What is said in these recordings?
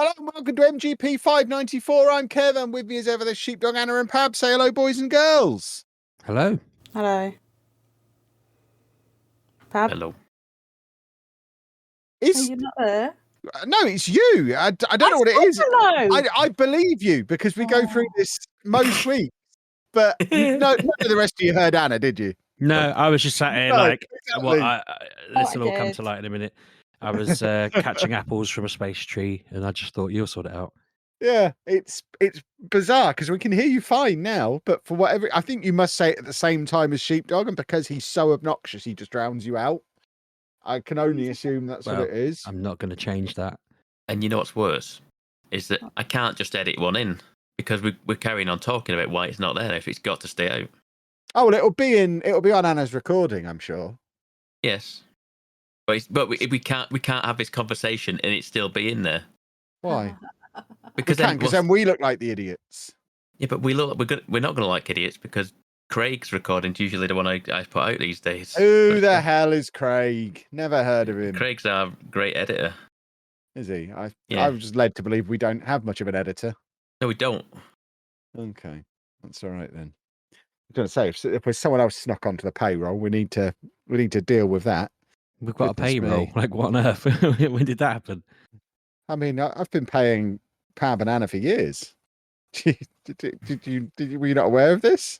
Hello and welcome to MGP594. I'm Kev, and with me as ever, the Sheepdog, Anna and Pab. Say hello, boys and girls. Hello. Hello. Pab? Hello. Are you not there? No, it's you. I don't know what it is. Hello. I believe you because we go through this most weeks. But none of the rest of you heard Anna, did you? No, I was just sat here exactly. This will all come to light in a minute. I was catching apples from a space tree, and I just thought you'll sort it out. Yeah, it's bizarre because we can hear you fine now, but for whatever, I think you must say it at the same time as Sheepdog, and because he's so obnoxious, he just drowns you out. I can only assume that's what it is. I'm not going to change that. And you know what's worse is that I can't just edit one in because we're carrying on talking about why it's not there if it's got to stay out. Oh well, it'll be on Anna's recording, I'm sure. Yes, but we can't have this conversation and it still be in there. Why? Because then we look like the idiots. Yeah, but we're not going to like idiots because Craig's recording's usually the one I put out these days. Who the hell is Craig? Never heard of him. Craig's our great editor. Is he? I was just led to believe we don't have much of an editor. No, we don't. Okay, that's all right then. I was going to say if there's someone else snuck onto the payroll, we need to deal with that. We've got a payroll. Like what on earth? When did that happen? I mean, I've been paying Pab and Anna for years. Were you not aware of this?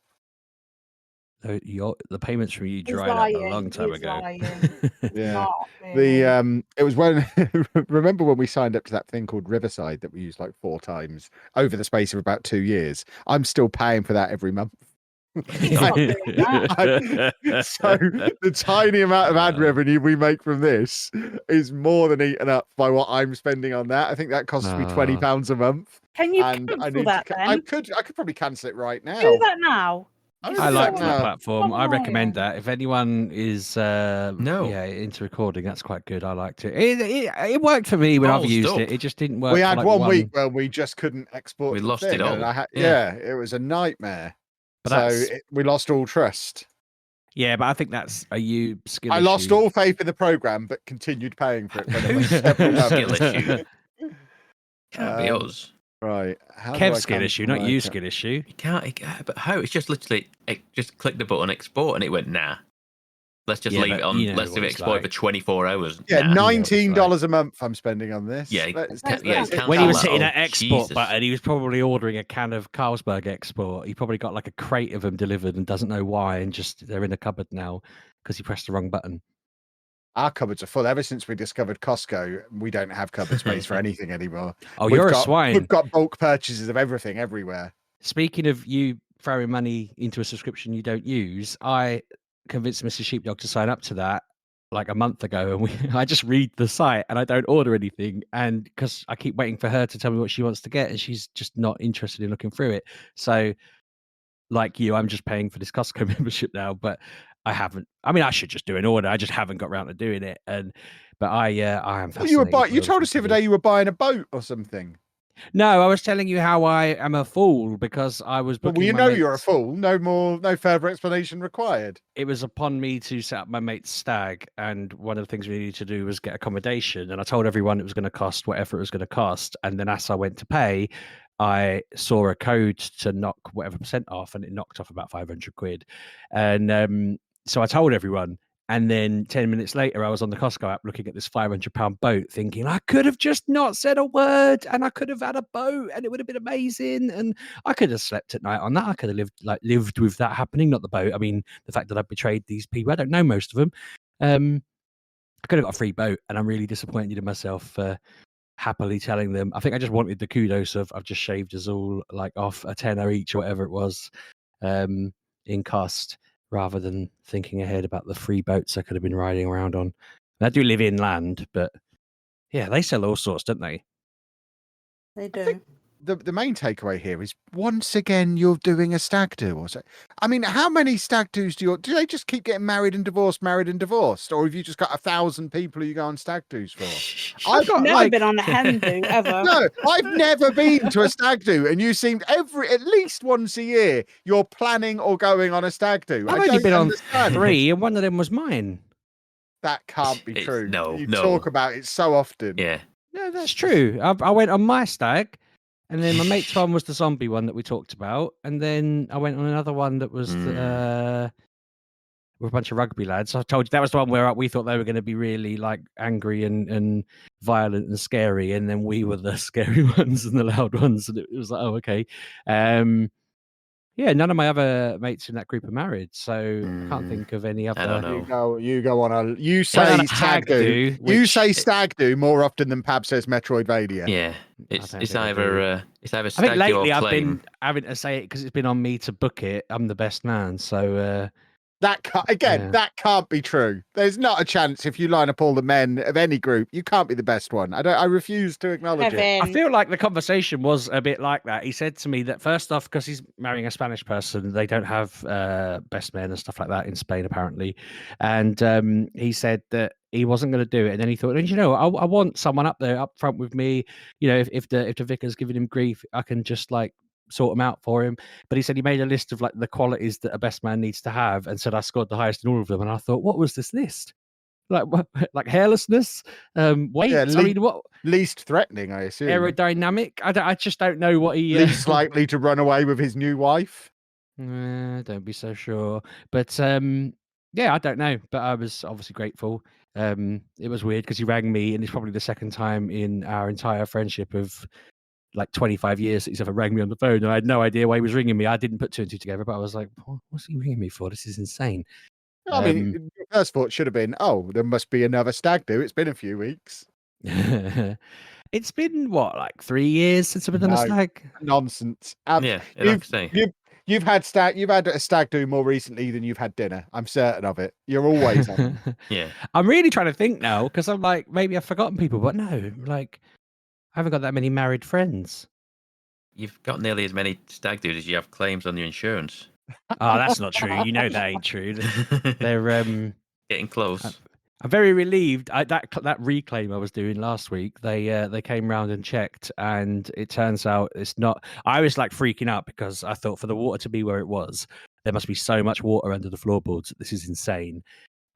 The payments from you dried up a long time ago. Yeah, it was when remember when we signed up to that thing called Riverside that we used like 4 times over the space of about 2 years. I'm still paying for that every month. So the tiny amount of ad revenue we make from this is more than eaten up by what I'm spending on that. I think that costs me £20 a month. Can you cancel that then? I could probably cancel it right now. Do that now. I like the platform. I recommend that. If anyone is into recording, that's quite good. I liked it. It worked for me when I've used it. It just didn't work. We had one week where we just couldn't export. We lost it all. It was a nightmare. But we lost all trust. Yeah, but I think that's a skill issue. I lost all faith in the program, but continued paying for it. Who's skill issue? Can't be us. Right. Kev's skill issue, not you skill issue. You can't, but how? It's just literally, just click the button, export, and it went, nah. Let's just leave it on. Let's leave it export for 24 hours. Yeah, $19 a month I'm spending on this. Yeah, when he was hitting that export button, he was probably ordering a can of Carlsberg export. He probably got like a crate of them delivered and doesn't know why, and just they're in a cupboard now because he pressed the wrong button. Our cupboards are full. Ever since we discovered Costco, we don't have cupboard space for anything anymore. Oh, you're a swine. We've got bulk purchases of everything everywhere. Speaking of you throwing money into a subscription you don't use, I convinced Mrs. Sheepdog to sign up to that like a month ago, and I just read the site and I don't order anything, and because I keep waiting for her to tell me what she wants to get, and she's just not interested in looking through it. So, like you, I'm just paying for this Costco membership now, but I haven't. I mean, I should just do an order. I just haven't got around to doing it. But I am fascinated. You told us the other day you were buying a boat or something. No, I was telling you how I am a fool because I was booking. Well, you know you're a fool. No further explanation required. It was upon me to set up my mate's stag, and one of the things we needed to do was get accommodation. And I told everyone it was going to cost whatever it was going to cost. And then as I went to pay, I saw a code to knock whatever % off, and it knocked off about 500 quid. And so I told everyone. And then 10 minutes later, I was on the Costco app looking at this £500 boat, thinking I could have just not said a word, and I could have had a boat, and it would have been amazing, and I could have slept at night on that. I could have lived with that happening, not the boat. I mean, the fact that I betrayed these people, I don't know most of them. I could have got a free boat, and I'm really disappointed in myself for happily telling them. I think I just wanted the kudos of I've just shaved us all like off a tenner each or whatever it was in cost, rather than thinking ahead about the free boats I could have been riding around on. And I do live inland, but yeah, they sell all sorts, don't they? They do. The main takeaway here is once again you're doing a stag do or so. I mean, how many stag do's do they just keep getting married and divorced, or have you just got 1,000 people you go on stag do's for? I've never been on a hen do ever. No, I've never been to a stag do, and you seemed at least once a year you're planning or going on a stag do. I've only been on 3, and one of them was mine. That can't be true. No, you talk about it so often. Yeah. No, that's true. I went on my stag, and then my mate's one was the zombie one that we talked about, and then I went on another one that was with a bunch of rugby lads. I told you that was the one where we thought they were going to be really like angry and violent and scary, and then we were the scary ones and the loud ones, and it was like, oh, okay. Yeah, none of my other mates in that group are married, so I can't think of any other. I don't know. You go on a. You say stag do. You say stag do more often than Pab says Metroidvania. Yeah, it's either I stag think lately do or I've claim. been having to say it because it's been on me to book it. I'm the best man, so that can't be true. There's not a chance if you line up all the men of any group, you can't be the best one. I refuse to acknowledge it. I feel like the conversation was a bit like that. He said to me that first off, because he's marrying a Spanish person, they don't have best men and stuff like that in Spain apparently, and he said that he wasn't going to do it, and then he thought, and I want someone up there up front with me. If the vicar's giving him grief, I can just like sort them out for him. But he said he made a list of like the qualities that a best man needs to have, and said I scored the highest in all of them. And I thought, what was this list? Like what? Like hairlessness, weight. Yeah, I mean, what? Least threatening, I assume. Aerodynamic. I just don't know what he. Least likely to run away with his new wife. Don't be so sure. But yeah, I don't know. But I was obviously grateful. It was weird because he rang me, and it's probably the second time in our entire friendship of like 25 years that he's ever rang me on the phone, and I had no idea why he was ringing me. I didn't put two and two together, but I was like, what's he ringing me for? This is insane. I mean, your first thought should have been, oh, there must be another stag do. It's been a few weeks. It's been what, like 3 years since I've been on a stag? Nonsense. Yeah, like I say. You've had a stag do more recently than you've had dinner. I'm certain of it. You're always on. Yeah. I'm really trying to think now because I'm like, maybe I've forgotten people, but no, like I haven't got that many married friends. You've got nearly as many stag dudes as you have claims on your insurance. Oh, that's not true. You know that ain't true. They're getting close. I'm very relieved. That reclaim I was doing last week, they came round and checked, and it turns out it's not. I was like freaking out because I thought for the water to be where it was, there must be so much water under the floorboards. This is insane.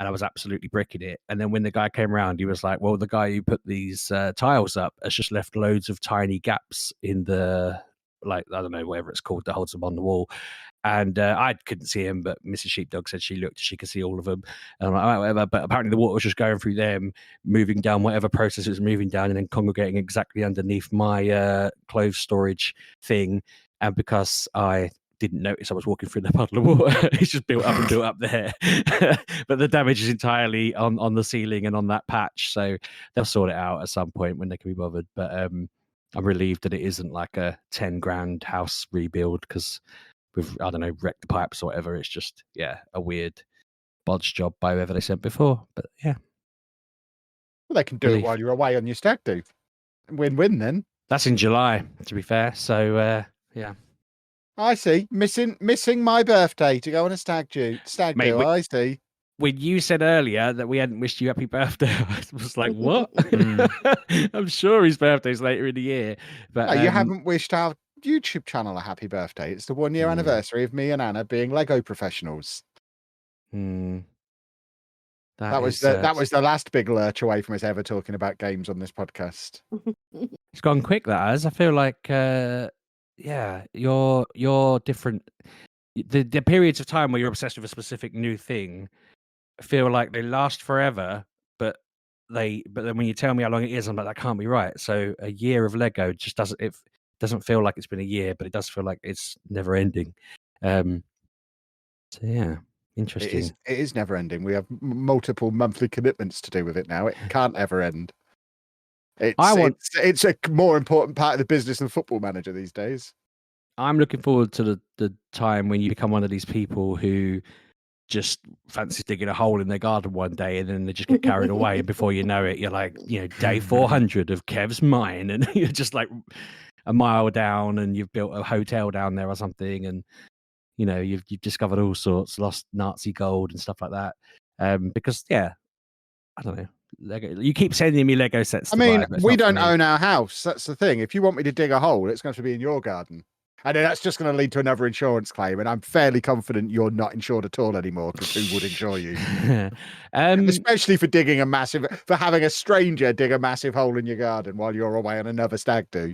And I was absolutely bricking it. And then when the guy came around, he was like, well, the guy who put these tiles up has just left loads of tiny gaps in the, like, I don't know, whatever it's called that holds them on the wall. And I couldn't see him, but Mrs. Sheepdog said she could see all of them. And I'm like, all right, whatever. But apparently the water was just going through them, moving down whatever process it was moving down, and then congregating exactly underneath my clothes storage thing. And because I didn't notice I was walking through the puddle of water, it's just built up and built up there. But the damage is entirely on the ceiling and on that patch. So they'll sort it out at some point when they can be bothered. But I'm relieved that it isn't like a 10 grand house rebuild because we've, I don't know, wrecked the pipes or whatever. It's just, a weird bodge job by whoever they sent before. But yeah. Well, they can do it while you're away on your stag do. Win-win then. That's in July, to be fair. So yeah. I see. Missing my birthday to go on a stag do. I see. When you said earlier that we hadn't wished you happy birthday, I was like, what? I'm sure his birthday's later in the year. But no, you haven't wished our YouTube channel a happy birthday. It's the 1 year anniversary of me and Anna being Lego professionals. That was the last big lurch away from us ever talking about games on this podcast. It's gone quick, that has. I feel like you're different. The periods of time where you're obsessed with a specific new thing feel like they last forever, but then when you tell me how long it is, I'm like, that can't be right. So a year of Lego just doesn't feel like it's been a year, but it does feel like it's never ending. So yeah, interesting. It is never ending. We have multiple monthly commitments to do with it now. It can't ever end. It's a more important part of the business than Football Manager these days. I'm looking forward to the time when you become one of these people who just fancies digging a hole in their garden one day and then they just get carried away, and before you know it, you're like, day 400 of Kev's mine, and you're just like a mile down, and you've built a hotel down there or something, and you've discovered all sorts, lost Nazi gold and stuff like that. Because I don't know. Lego. You keep sending me Lego sets. I mean, we don't own our house. That's the thing. If you want me to dig a hole, it's going to be in your garden. And then that's just going to lead to another insurance claim. And I'm fairly confident you're not insured at all anymore, because who would insure you? Especially for for having a stranger dig a massive hole in your garden while you're away on another stag do.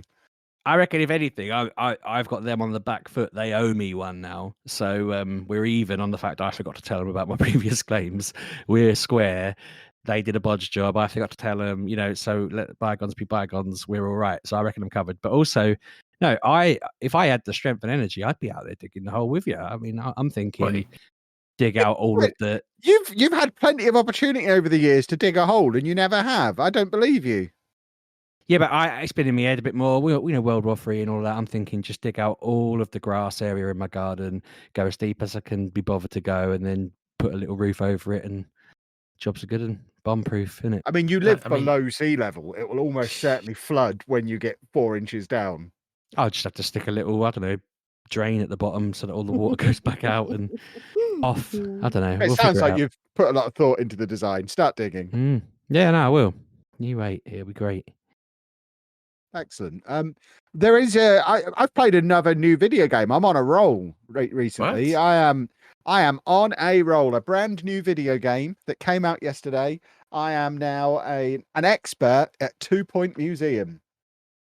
I reckon, if anything, I've got them on the back foot. They owe me one now. So we're even on the fact I forgot to tell them about my previous claims. We're square. They did a bodge job. I forgot to tell them, so let bygones be bygones. We're all right. So I reckon I'm covered. But also, no, if I had the strength and energy, I'd be out there digging the hole with you. I mean, I'm thinking dig out all of the... You've had plenty of opportunity over the years to dig a hole, and you never have. I don't believe you. Yeah, but it's been in my head a bit more. We know World War III and all that. I'm thinking just dig out all of the grass area in my garden, go as deep as I can be bothered to go, and then put a little roof over it, and jobs are good and bomb-proof, isn't it? I mean, you live below sea level. It will almost certainly flood when you get 4 inches down. I'll just have to stick a little, I don't know, drain at the bottom so that all the water goes back out and off. I don't know. It sounds like you've put a lot of thought into the design. Start digging. Yeah, no, I will. You wait. It'll be great. Excellent. There is I've played another new video game. I'm on a roll recently. What? I am on a roll. A brand new video game that came out yesterday. I am now an expert at 2 Point Museum,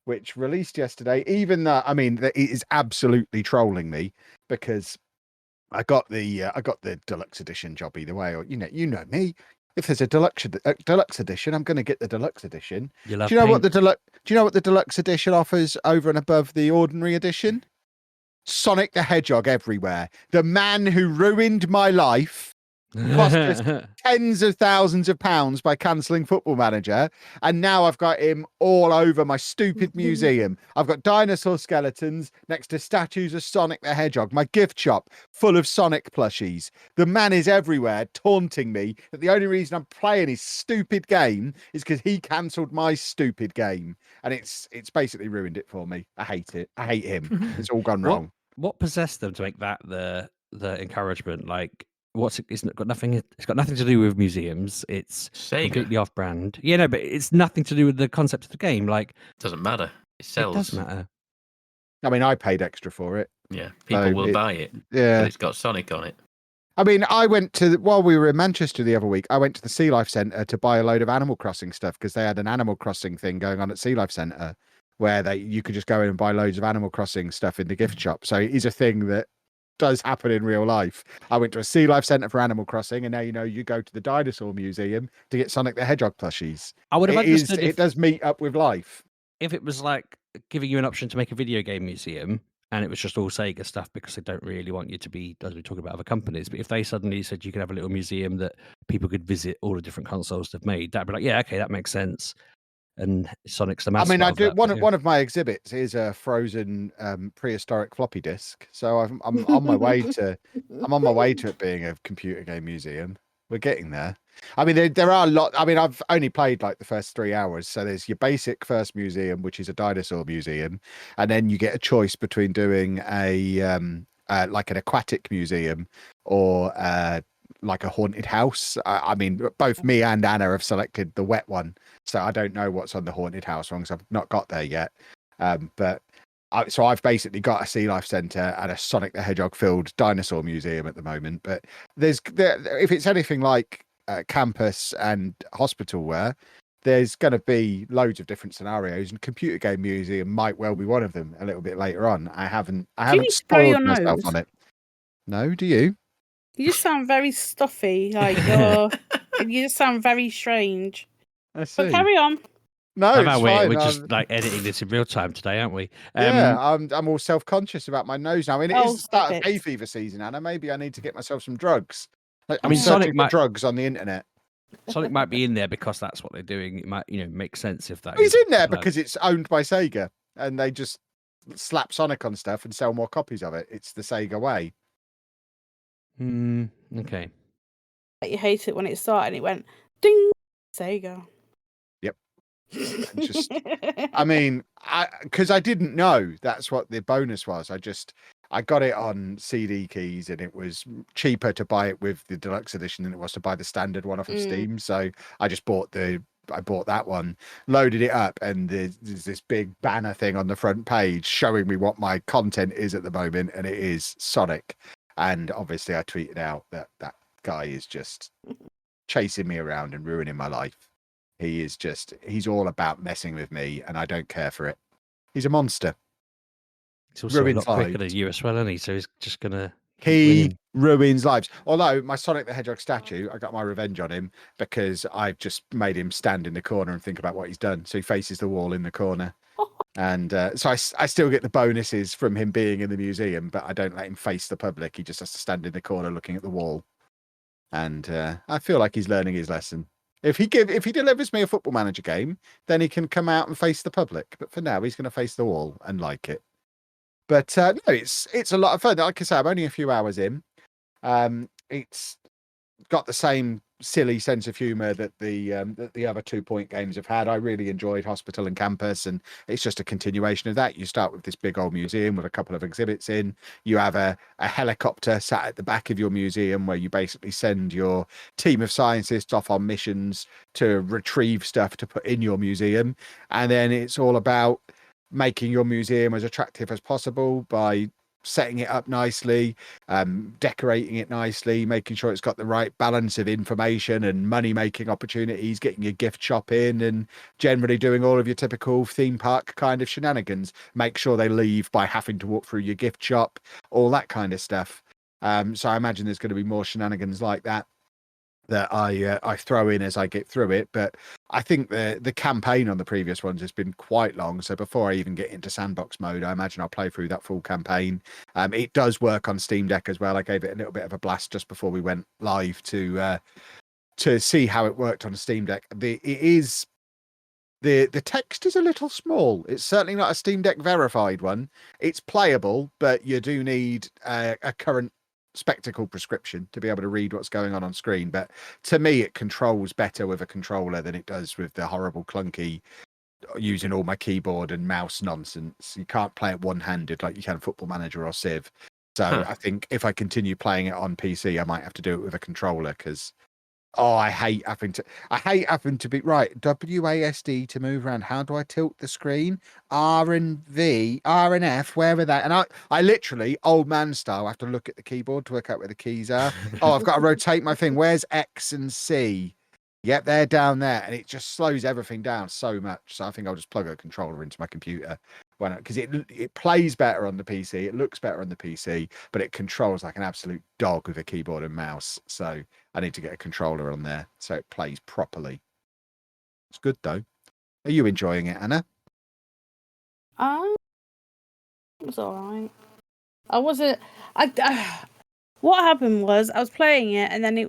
which released yesterday. Even though, I mean, it is absolutely trolling me, because I got the deluxe edition job either way. Or you know me. If there's a deluxe edition, I'm going to get the deluxe edition. Do you know what the deluxe edition offers over and above the ordinary edition? Sonic the Hedgehog everywhere. The man who ruined my life, cost us tens of thousands of pounds by cancelling Football Manager, and now I've got him all over my stupid museum. I've got dinosaur skeletons next to statues of Sonic the Hedgehog. My gift shop full of Sonic plushies. The man is everywhere, taunting me that the only reason I'm playing his stupid game is because he cancelled my stupid game, and it's basically ruined it for me. I hate it. I hate him. It's all gone wrong. What possessed them to make that the encouragement? Like, it's got nothing to do with museums. It's Sega. Completely off brand. Yeah, no, but it's nothing to do with the concept of the game. Like, doesn't matter. It sells. It does matter. I mean, I paid extra for it. Yeah, people will buy it. Yeah, but it's got Sonic on it. I mean, while we were in Manchester the other week, I went to the Sea Life Centre to buy a load of Animal Crossing stuff, because they had an Animal Crossing thing going on at Sea Life Centre, where you could just go in and buy loads of Animal Crossing stuff in the gift shop. So it is a thing that does happen in real life. I went to a Sea Life Centre for Animal Crossing, and now you go to the Dinosaur Museum to get Sonic the Hedgehog plushies. I would have understood it does meet up with life. If it was like giving you an option to make a video game museum, and it was just all Sega stuff, because they don't really want you to be, as we're talking about other companies. But if they suddenly said you could have a little museum that people could visit all the different consoles they've made, that'd be like, yeah, okay, that makes sense. And Sonic's the mascot. I mean, I do one of my exhibits is a frozen prehistoric floppy disk. So I'm on my way to it being a computer game museum. We're getting there. I mean, there are a lot. I mean, I've only played like the first 3 hours. So there's your basic first museum, which is a dinosaur museum, and then you get a choice between doing a like an aquatic museum or like a haunted house. I mean, both me and Anna have selected the wet one, so I don't know what's on the haunted house one, because I've not got there yet. So I've basically got a Sea Life Centre and a Sonic the Hedgehog filled dinosaur museum at the moment. But if it's anything like campus and hospital wear, there's going to be loads of different scenarios, and computer game museum might well be one of them a little bit later on. I haven't spoiled myself on it. No, do you? You just sound very stuffy. Like you just sound very strange. I see. But carry on. No, it's fine. We're just like editing this in real time today, aren't we? Yeah, I'm all self-conscious about my nose now. I mean, it is the start of hay fever season, Anna. Maybe I need to get myself some drugs. I mean, Sonic for drugs on the internet. Sonic might be in there because that's what they're doing. It might, make sense if that. He's in there because it's owned by Sega, and they just slap Sonic on stuff and sell more copies of it. It's the Sega way. Okay. You hate it when it started and it went ding. Sega. Yep. Just, I mean, because I didn't know that's what the bonus was. I got it on CD keys, and it was cheaper to buy it with the deluxe edition than it was to buy the standard one off of Steam. So I just bought the bought that one, loaded it up, and there's this big banner thing on the front page showing me what my content is at the moment, and it is Sonic. And obviously I tweeted out that guy is just chasing me around and ruining my life. He's all about messing with me, and I don't care for it. He's a monster. He's also ruins a lot quicker lives. than you as well, isn't he? So he's just gonna. He ruins lives. Although my Sonic the Hedgehog statue, I got my revenge on him because I've just made him stand in the corner and think about what he's done. So he faces the wall in the corner. And so I still get the bonuses from him being in the museum, but I don't let him face the public. He just has to stand in the corner looking at the wall. And I feel like he's learning his lesson. If he delivers me a Football Manager game, then he can come out and face the public. But for now, he's going to face the wall and like it. But no, it's a lot of fun. Like I say, I'm only a few hours in. It's got the same silly sense of humor that the other 2 Point games have had. I really enjoyed Hospital and Campus, and it's just a continuation of that. You start with this big old museum with a couple of exhibits in. You have a helicopter sat at the back of your museum where you basically send your team of scientists off on missions to retrieve stuff to put in your museum. And then it's all about making your museum as attractive as possible by setting it up nicely, decorating it nicely, making sure it's got the right balance of information and money making opportunities, getting your gift shop in, and generally doing all of your typical theme park kind of shenanigans. Make sure they leave by having to walk through your gift shop, all that kind of stuff. So I imagine there's going to be more shenanigans like that I throw in as I get through it. But I think the campaign on the previous ones has been quite long. So before I even get into sandbox mode, I imagine I'll play through that full campaign. It does work on Steam Deck as well. I gave it a little bit of a blast just before we went live to see how it worked on Steam Deck. The text is a little small. It's certainly not a Steam Deck verified one. It's playable, but you do need a current spectacle prescription to be able to read what's going on screen. But to me, it controls better with a controller than it does with the horrible clunky using all my keyboard and mouse nonsense. You can't play it one-handed like you can Football Manager or Civ. So I think if I continue playing it on PC, I might have to do it with a controller because I hate having to be right. WASD to move around. How do I tilt the screen? R and F. Where are they? And I literally, old man style, have to look at the keyboard to work out where the keys are. I've got to rotate my thing. Where's X and C? Yep, they're down there, and it just slows everything down so much. So I think I'll just plug a controller into my computer because it plays better on the PC. It looks better on the PC, but it controls like an absolute dog with a keyboard and mouse. So I need to get a controller on there so it plays properly. It's good though. Are you enjoying it, Anna? It was alright. I wasn't. What happened was I was playing it, and then he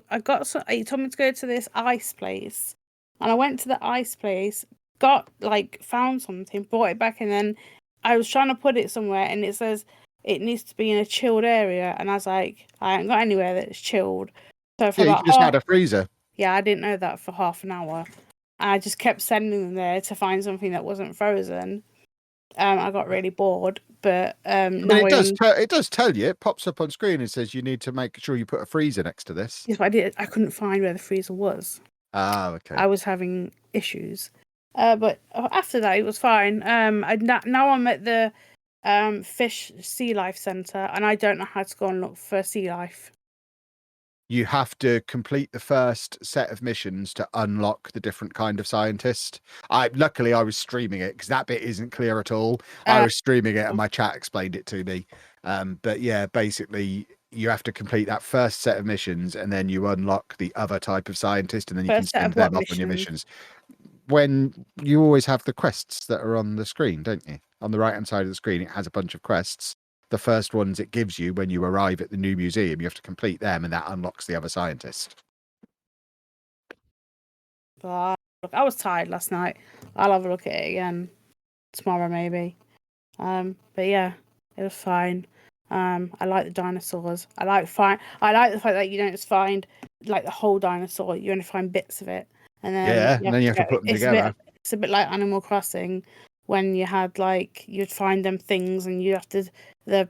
told me to go to this ice place, and I went to the ice place, found something, brought it back, and then I was trying to put it somewhere, and it says it needs to be in a chilled area, and I was like, I haven't got anywhere that's chilled. So for you just had a freezer. Yeah, I didn't know that for half an hour. I just kept sending them there to find something that wasn't frozen. I got really bored, but it does tell you. It pops up on screen and says you need to make sure you put a freezer next to this. Yes, but I couldn't find where the freezer was. Ah, okay. I was having issues, but after that it was fine. Now I'm at the Fish Sea Life Centre, and I don't know how to go and look for sea life. You have to complete the first set of missions to unlock the different kind of scientist. Luckily I was streaming it because that bit isn't clear at all. I was streaming it and my chat explained it to me. But yeah, basically you have to complete that first set of missions and then you unlock the other type of scientist and then you can send them off on your missions. When you always have the quests that are on the screen, don't you? On the right hand side of the screen, it has a bunch of quests. The first ones it gives you when you arrive at the new museum, you have to complete them, and that unlocks the other scientist. But look, I was tired last night. I'll have a look at it again tomorrow, maybe. But yeah, it was fine. I like the dinosaurs. I like the fact that you don't just find like the whole dinosaur. You only find bits of it, and then and then you have to put them together. It's a bit like Animal Crossing, when you had you'd find them things, and you have to the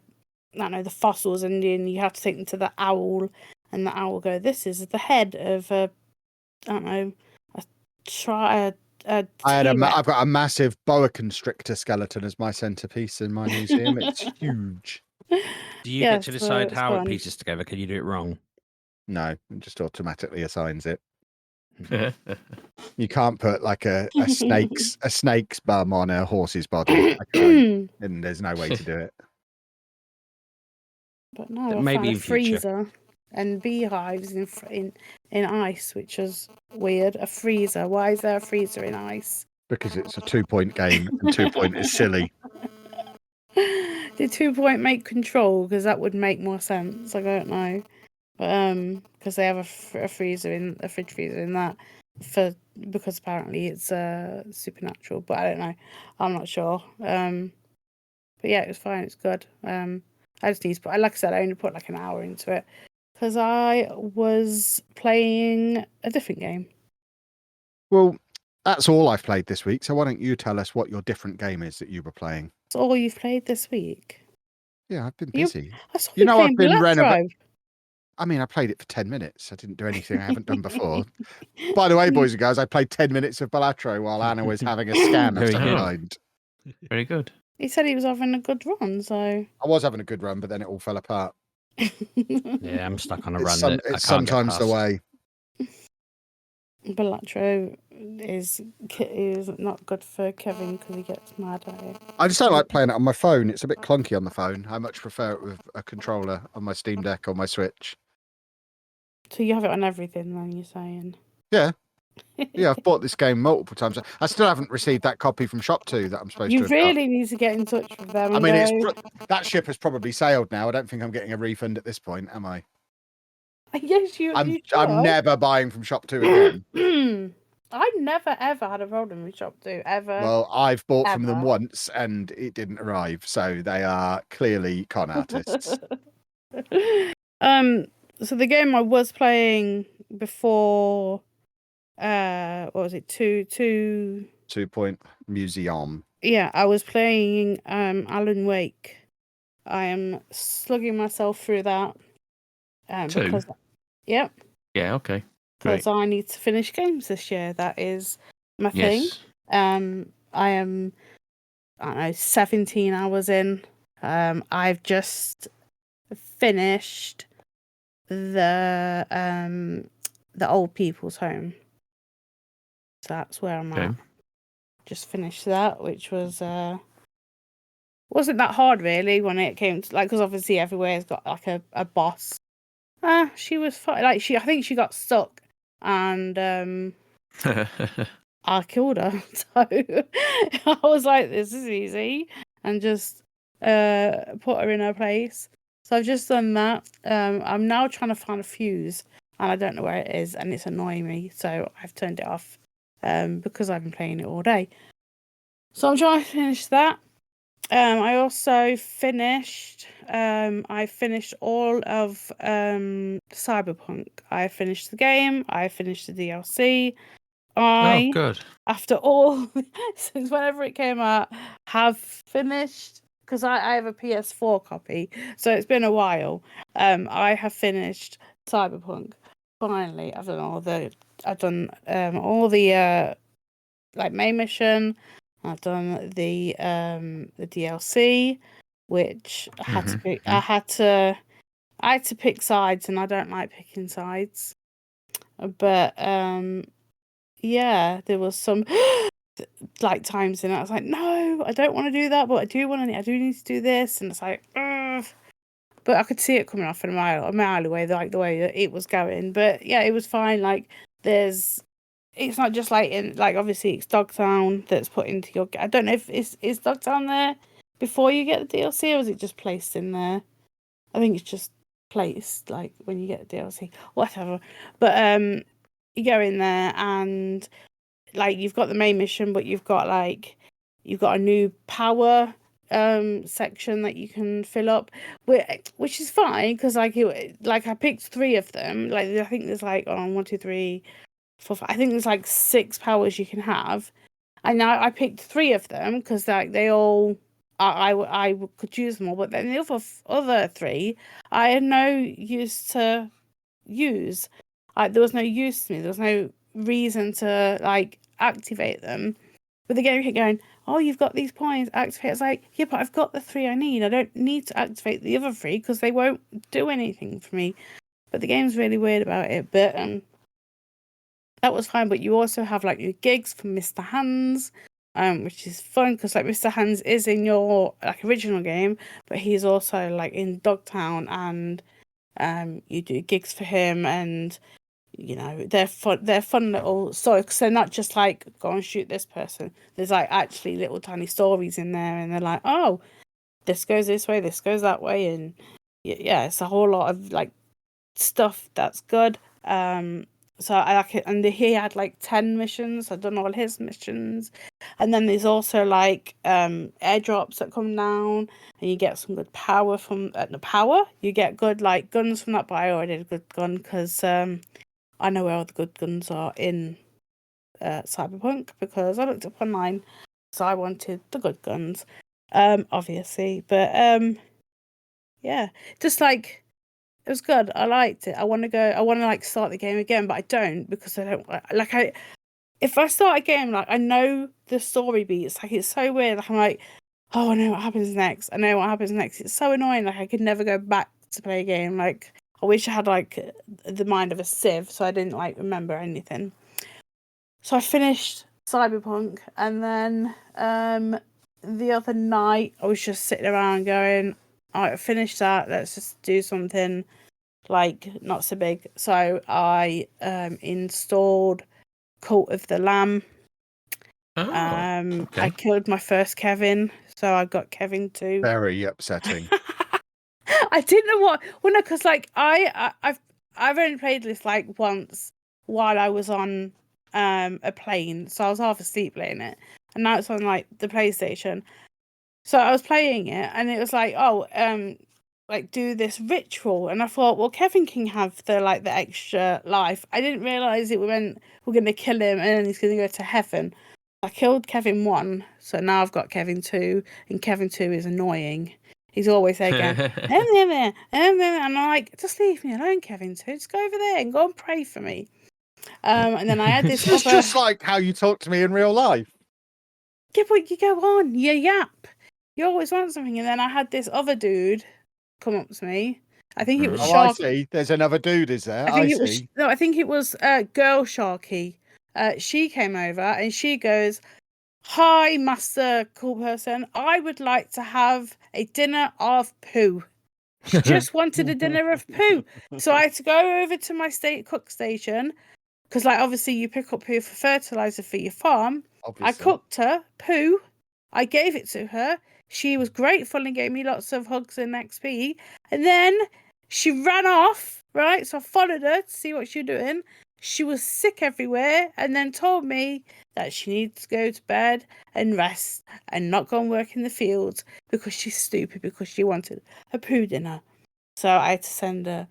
fossils, and you have to take them to the owl, and the owl will go, this is the head of a a I've T-Rex. got a massive boa constrictor skeleton as my centerpiece in my museum. It's huge. Do you get to decide how it pieces together? Can you do it wrong? No, it just automatically assigns it. You can't put like a snake's bum on a horse's body. I can't, and there's no way to do it. But no, I Maybe found a in future. freezer and beehives in ice, which was weird. A freezer. Why is there a freezer in ice? Because it's a 2-point game, and 2-point is silly. Did 2-point make control? Because that would make more sense. I don't know. But because they have a fridge freezer in that because apparently it's supernatural. But I don't know. I'm not sure. But yeah, it was fine. It's good. I just need to put, like I said, I only put like an hour into it because I was playing a different game. Well, that's all I've played this week. So why don't you tell us what your different game is that you were playing? That's all you've played this week? Yeah, I've been busy. I saw you I've been renovating. I mean, I played it for 10 minutes. I didn't do anything I haven't done before. By the way, boys and girls, I played 10 minutes of Balatro while Anna was having a scan of some kind. Very good. He said he was having a good run, so... I was having a good run, but then it all fell apart. Yeah, I'm stuck on a run. It's sometimes the way. Balatro is not good for Kevin because he gets mad at it. I just don't like playing it on my phone. It's a bit clunky on the phone. I much prefer it with a controller on my Steam Deck or my Switch. So you have it on everything, then, you're saying? Yeah. Yeah, I've bought this game multiple times. I still haven't received that copy from Shop 2 that I'm supposed to have. You really need to get in touch with them. I mean, that ship has probably sailed now. I don't think I'm getting a refund at this point, am I? Yes, I'm never buying from Shop 2 again. I've never ever had a problem with Shop 2 ever. Well, I've bought from them once and it didn't arrive, so they are clearly con artists. So the game I was playing before, what was it? 2-Point Museum. Yeah, I was playing Alan Wake. I am slugging myself through that. Because, yep. Yeah, okay. Because I need to finish games this year. That is my thing. I am, 17 hours in. I've just finished the old people's home. So that's where I'm at. Just finished that, which was wasn't that hard really when it came to because obviously everywhere's got like a boss. She was fine. I think she got stuck and I killed her. So I was like, this is easy, and just put her in her place. So I've just done that. I'm now trying to find a fuse, and I don't know where it is, and it's annoying me. So I've turned it off because I've been playing it all day. So I'm trying to finish that. I also finished. I finished all of Cyberpunk. I finished the game. I finished the DLC. Good. After all, since whenever it came out, have finished because I have a PS4 copy, so it's been a while. I have finished Cyberpunk. Finally, I've done all the main mission. I've done the DLC, which I had to pick. I had to pick sides, and I don't like picking sides. But yeah, there was some times in it. I was like, no, I don't want to do that, but I do need to do this, and it's like, ugh. But I could see it coming off a mile away, the way that it was going. But yeah, it was fine. It's not just obviously it's Dogtown that's put into your. I don't know if is Dogtown there before you get the DLC, or is it just placed in there? I think it's just placed when you get the DLC, whatever. But you go in there and you've got the main mission, but you've got a new power section that you can fill up, which is fine because I picked 3 of them. I think there's 1, 2, 3. I think there's 6 powers you can have, and now I picked 3 of them because they all I could use them all, but then the other 3 I had no use to use. There was no use to me. There was no reason to activate them. But the game kept going, oh, you've got these points, activate. It's like, yeah, but I've got the 3 I need. I don't need to activate the other 3 because they won't do anything for me. But the game's really weird about it. But that was fine. But you also have like your gigs from Mr. Hands, which is fun because like Mr. Hands is in your like original game, but he's also like in Dogtown, and you do gigs for him, and you know they're fun little stories because they're not just like go and shoot this person. There's like actually little tiny stories in there, and they're like, oh, this goes this way, this goes that way, and yeah, it's a whole lot of like stuff that's good. So I like it, and he had like 10 missions. I've done all his missions, and then there's also like airdrops that come down, and you get some good power from the power. You get good like guns from that, but I already had a good gun because I know where all the good guns are in Cyberpunk because I looked up online, so I wanted the good guns, obviously. But yeah, just like. It was good. I liked it. I want to like start the game again, but I don't because I don't like. If I start a game, like I know the story beats. Like it's so weird. Like I'm like, oh, I know what happens next. I know what happens next. It's so annoying. Like I could never go back to play a game. Like I wish I had like the mind of a sieve, so I didn't like remember anything. So I finished Cyberpunk, and then the other night I was just sitting around going, I finished that. Let's just do something like not so big. So I installed Cult of the Lamb. Okay. I killed my first Kevin, so I got Kevin 2. Very upsetting. I didn't know what. Well, no, because like I've only played this like once while I was on a plane, so I was half asleep playing it, and now it's on like the PlayStation. So I was playing it, and it was like, oh, like do this ritual, and I thought, well, Kevin can have the extra life. I didn't realize it meant we're gonna kill him, and then he's gonna go to heaven. I killed Kevin 1, so now I've got Kevin 2, and Kevin 2 is annoying. He's always there going, and I'm like, just leave me alone, Kevin 2. Just go over there and go and pray for me. And then I had this. It's just like how you talk to me in real life. Yeah, but you go on, you yap. You always want something, and then I had this other dude come up to me. I think it was I see. There's another dude, is there? I see. I think it was Girl Sharky. She came over and she goes, "Hi, Master Cool Person. I would like to have a dinner of poo." She just wanted a dinner of poo, so I had to go over to my cook station because, like, obviously you pick up poo for fertilizer for your farm. Obviously. I cooked her poo. I gave it to her. She was grateful and gave me lots of hugs and XP. And then she ran off, right? So I followed her to see what she was doing. She was sick everywhere and then told me that she needs to go to bed and rest and not go and work in the fields because she's stupid because she wanted a poo dinner. So I had to send her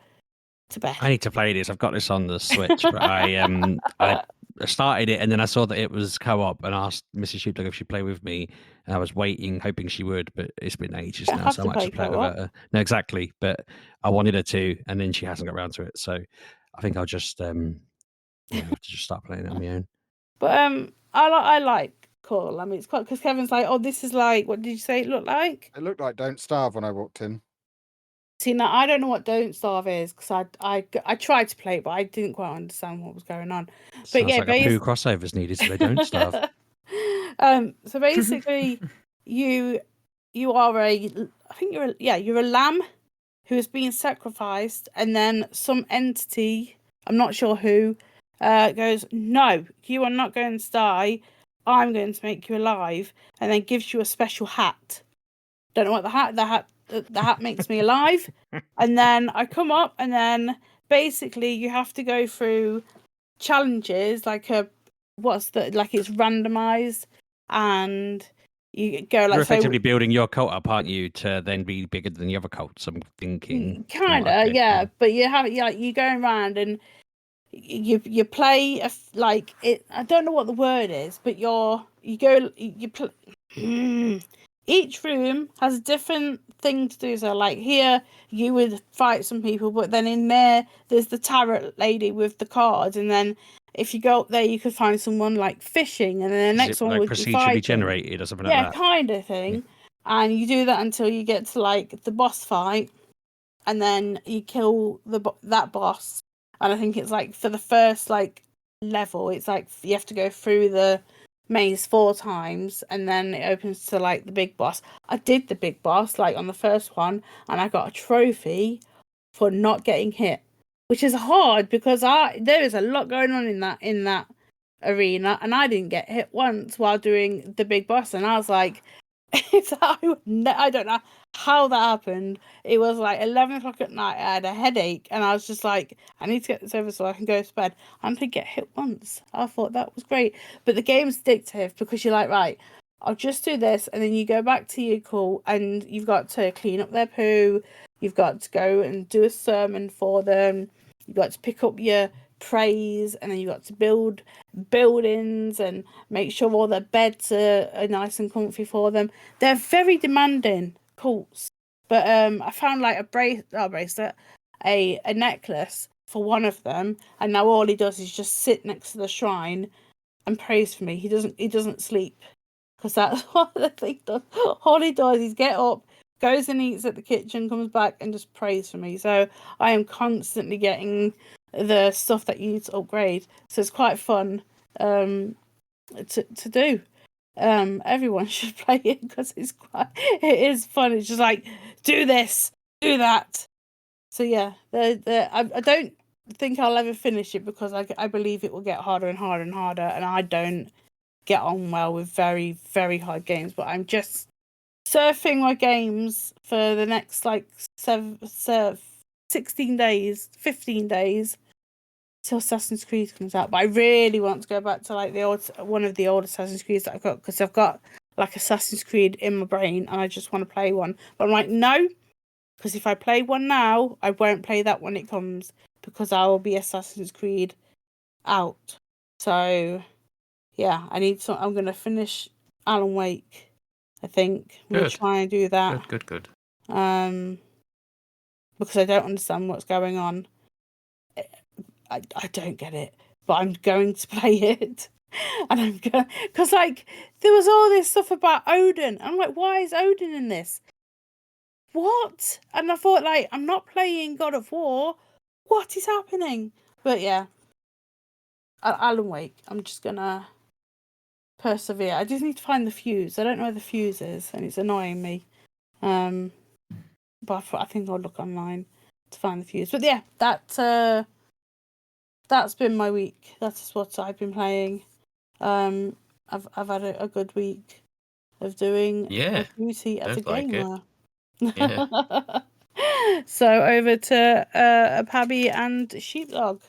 to bed. I need to play this. I've got this on the Switch, but I started it and then I saw that it was co-op and asked Mrs. Sheepdog if she'd play with me. And I was waiting, hoping she would, but it's been ages now, so I might have to play with her. No, exactly. But I wanted her to, and then she hasn't got around to it. So I think I'll just have to just start playing it on my own. But I like Call. I mean, it's quite because Kevin's like, oh, this is like, what did you say it looked like? It looked like Don't Starve when I walked in. See, now I don't know what Don't Starve is because I tried to play it, but I didn't quite understand what was going on. But sounds yeah, like a poo crossover's needed so they don't starve. So basically, you are you're a lamb who is being sacrificed, and then some entity, I'm not sure who, goes, no, you are not going to die. I'm going to make you alive, and then gives you a special hat. Don't know what the hat makes me alive. And then I come up, and then basically you have to go through challenges like it's randomized, and you go like, you're effectively building your cult up, aren't you, to then be bigger than the other cults? I'm thinking kind of, yeah. But you have you going around and you play like it. I don't know what the word is, but you play. Each room has a different thing to do. So, like here, you would fight some people, but then in there's the tarot lady with the cards, and then if you go up there, you could find someone like fishing, and then the Is next it one like would be procedurally fighting. generated or something Yeah, like that? kind of thing. And you do that until you get to like the boss fight, and then you kill that boss. And I think it's like for the first like level, it's like you have to go through the maze 4 times, and then it opens to like the big boss. I did the big boss like on the first one, and I got a trophy for not getting hit, which is hard because there is a lot going on in that arena, and I didn't get hit once while doing the big boss, and I was like, I don't know how that happened. It was like 11 o'clock at night. I had a headache, and I was just like, I need to get this over so I can go to bed. I didn't get hit once. I thought that was great, but the game's addictive because you're like, right, I'll just do this, and then you go back to your call, and you've got to clean up their poo. You've got to go and do a sermon for them. You've got to pick up your praise, and then you've got to build buildings and make sure all their beds are nice and comfy for them. They're very demanding cults. But I found like a necklace for one of them, and now all he does is just sit next to the shrine and prays for me. He doesn't sleep, because that's what the thing does. All he does is get up, goes and eats at the kitchen, comes back and just prays for me. So I am constantly getting the stuff that you need to upgrade. So it's quite fun to do. Everyone should play it because it is fun. It's just like, do this, do that. So yeah, I don't think I'll ever finish it because I believe it will get harder and harder and harder, and I don't get on well with very, very hard games. But I'm just surfing my games for the next like 16 days, 15 days till Assassin's Creed comes out. But I really want to go back to like one of the old Assassin's Creeds that I've got, because I've got like Assassin's Creed in my brain and I just want to play one. But I'm like, no, because if I play one now, I won't play that when it comes, because I will be Assassin's Creed out. So yeah, I'm going to finish Alan Wake, I think. I'm going to try and do that. Good. Because I don't understand what's going on. I don't get it, but I'm going to play it. And I'm going, because like there was all this stuff about Odin. I'm like, why is Odin in this? What? And I thought, like, I'm not playing God of War. What is happening? But yeah, Alan Wake. I'm just gonna persevere. I just need to find the fuse. I don't know where the fuse is, and it's annoying me. But I think I'll look online to find the fuse. But yeah, that's been my week. That's what I've been playing. I've had a good week of doing my duty as a gamer. Yeah. So over to Pabby and Sheepdog.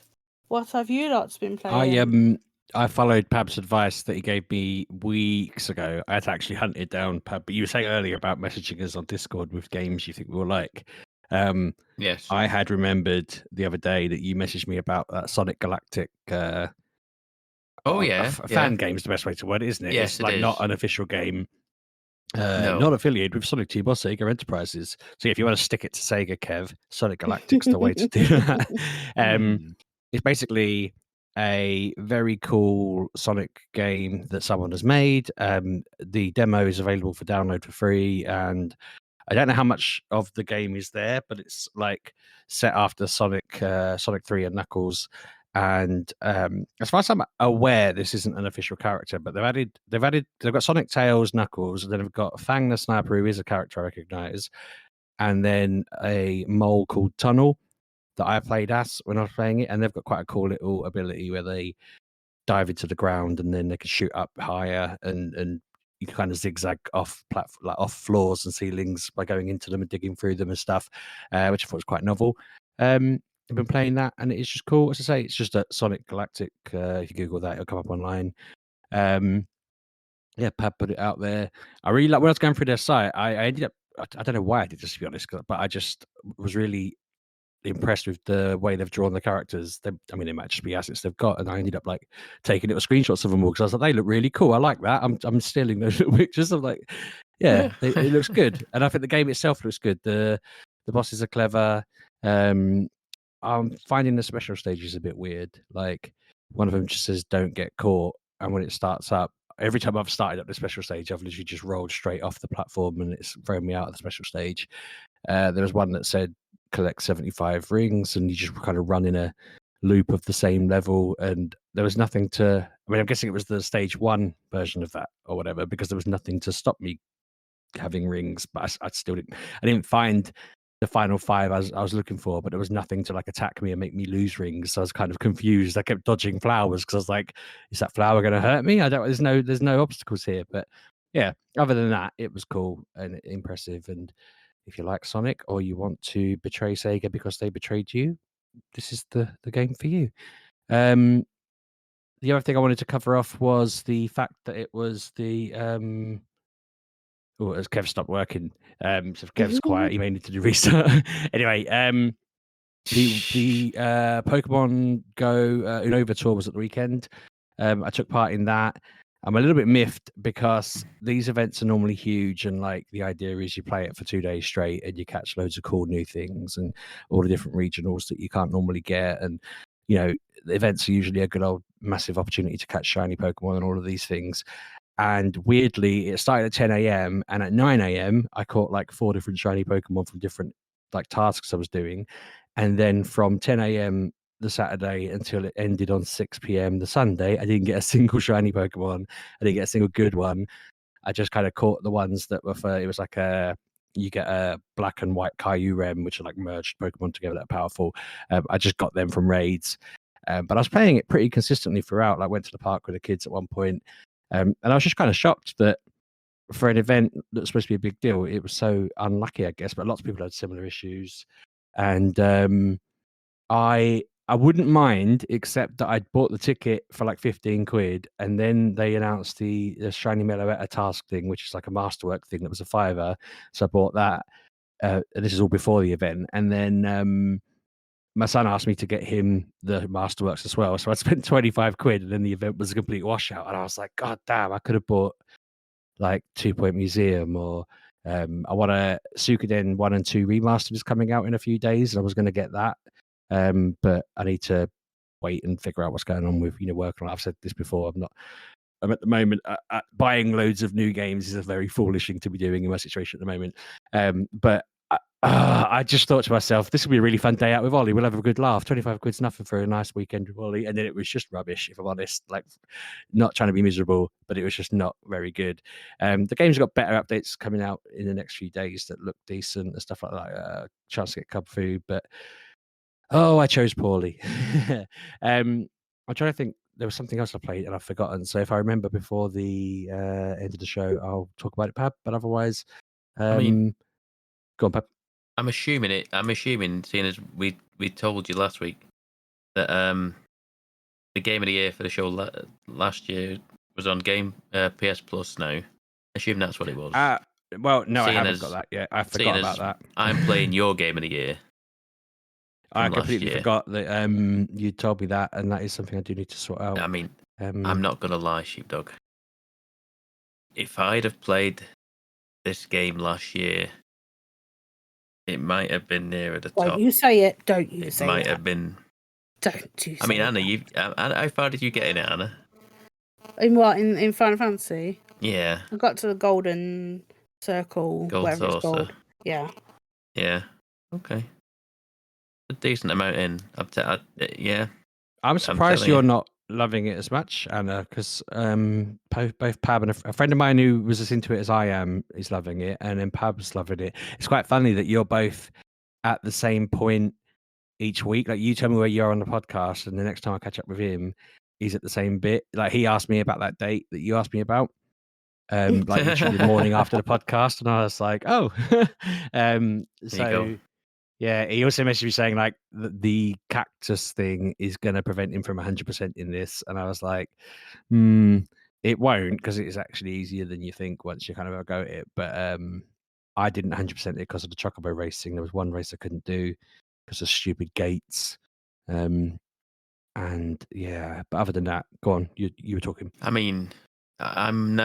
What have you lots been playing? I followed Pab's advice that he gave me weeks ago. I had actually hunted down Pab, but you were saying earlier about messaging us on Discord with games you think we will like. Yes. I had remembered the other day that you messaged me about that Sonic Galactic. Fan game is the best way to word it, isn't it? Yes, it's like it is. not an official game. No. Not affiliated with Sonic Team or Sega Enterprises. So if you want to stick it to Sega, Kev, Sonic Galactic's the way to do that. It's basically a very cool Sonic game that someone has made. The demo is available for download for free, and I don't know how much of the game is there, but it's like set after Sonic 3 and Knuckles. And as far as I'm aware, this isn't an official character, but they've got Sonic, Tails, Knuckles, and then they've got Fang the Sniper, who is a character I recognize, and then a mole called Tunnel that I played as when I was playing it, and they've got quite a cool little ability where they dive into the ground and then they can shoot up higher, and you can kind of zigzag off off floors and ceilings by going into them and digging through them and stuff, which I thought was quite novel. I've been playing that, and it's just cool. As I say, it's just a Sonic Galactic. If you Google that, it'll come up online. Pab put it out there. I really like when I was going through their site. I ended up. I don't know why I did this, to be honest, but I just was really impressed with the way they've drawn the characters. They might just be assets they've got, and I ended up like taking little screenshots of them all because I was like, they look really cool. I like that. I'm stealing those little pictures. I'm like, it looks good, and I think the game itself looks good. The bosses are clever. I'm finding the special stages a bit weird. Like one of them just says "Don't get caught," and when it starts up, every time I've started up the special stage, I've literally just rolled straight off the platform, and it's thrown me out of the special stage. There was one that said collect 75 rings, and you just kind of run in a loop of the same level, and there was nothing to. I mean, I'm guessing it was the stage 1 version of that or whatever, because there was nothing to stop me having rings, but I still didn't. I didn't find the final 5 I was looking for, but there was nothing to like attack me and make me lose rings. So I was kind of confused. I kept dodging flowers because I was like, "Is that flower going to hurt me? I don't. There's no obstacles here." But yeah, other than that, it was cool and impressive. And if you like Sonic or you want to betray Sega because they betrayed you, this is the game for you. The other thing I wanted to cover off was the fact that it was the as Kev stopped working. So if Kev's quiet, you may need to do restart. Anyway, the Pokemon Go Unova tour was at the weekend. I took part in that. I'm a little bit miffed because these events are normally huge, and like the idea is you play it for 2 days straight and you catch loads of cool new things and all the different regionals that you can't normally get. And you know, the events are usually a good old massive opportunity to catch shiny Pokemon and all of these things. And weirdly, it started at 10 a.m. and at 9 a.m. I caught like 4 different shiny Pokemon from different like tasks I was doing. And then from 10 a.m. the Saturday until it ended on 6 p.m. the Sunday, I didn't get a single shiny Pokemon. I didn't get a single good one. I just kind of caught the ones that were for, it was like you get a black and white Kyurem, which are like merged Pokemon together that are powerful. I just got them from raids. But I was playing it pretty consistently throughout. Like went to the park with the kids at one point. And I was just kind of shocked that for an event that's supposed to be a big deal, it was so unlucky, I guess. But lots of people had similar issues. And I wouldn't mind, except that I'd bought the ticket for like 15 quid, and then they announced the Shiny Meloetta task thing, which is like a masterwork thing that was a £5. So I bought that. This is all before the event. And then my son asked me to get him the Masterworks as well. So I spent 25 quid, and then the event was a complete washout. And I was like, God damn, I could have bought like 2 Point Museum, or I want a Suikoden 1 and 2 remastered is coming out in a few days, and I was going to get that. But I need to wait and figure out what's going on with, work on it. I've said this before. I'm at the moment buying loads of new games is a very foolish thing to be doing in my situation at the moment. But I just thought to myself, this will be a really fun day out with Ollie. We'll have a good laugh. 25 quid's nothing for a nice weekend with Ollie. And then it was just rubbish, if I'm honest. Like, not trying to be miserable, but it was just not very good. The game's got better updates coming out in the next few days that look decent and stuff like that. Chance to get cub food, but I chose poorly. I'm trying to think. There was something else I played and I've forgotten. So if I remember before the end of the show, I'll talk about it, Pab. But otherwise, I mean, go on, Pab. I'm assuming, seeing as we told you last week that the game of the year for the show last year was on Game PS Plus now. I assume that's what it was. Well, no, I haven't got that yet. I forgot about that. I'm playing your game of the year. I completely forgot that you told me that, and that is something I do need to sort out. I mean, I'm not going to lie, Sheepdog. If I'd have played this game last year, it might have been nearer the top. Don't you say it. Don't you say it. It might have been. Don't you say it. I mean, Anna, how far did you get in it, Anna? In what? In Final Fantasy? Yeah. I got to the golden circle, wherever it's called. Yeah. Yeah. Okay. A decent amount in. Yeah. I'm surprised you're not loving it as much, Anna, because both Pab and a friend of mine who was as into it as I am is loving it, and then Pab's loving it. It's quite funny that you're both at the same point each week. Like, you tell me where you are on the podcast, and the next time I catch up with him, he's at the same bit. Like, he asked me about that date that you asked me about, like literally the morning after the podcast, and I was like, oh. So yeah, he also messaged me saying like the cactus thing is going to prevent him from 100% in this, and I was like, it won't, because it's actually easier than you think once you kind of go at it. But I didn't 100% it because of the chocobo racing. There was one race I couldn't do because of stupid gates, and yeah. But other than that, go on. You were talking. I mean, I'm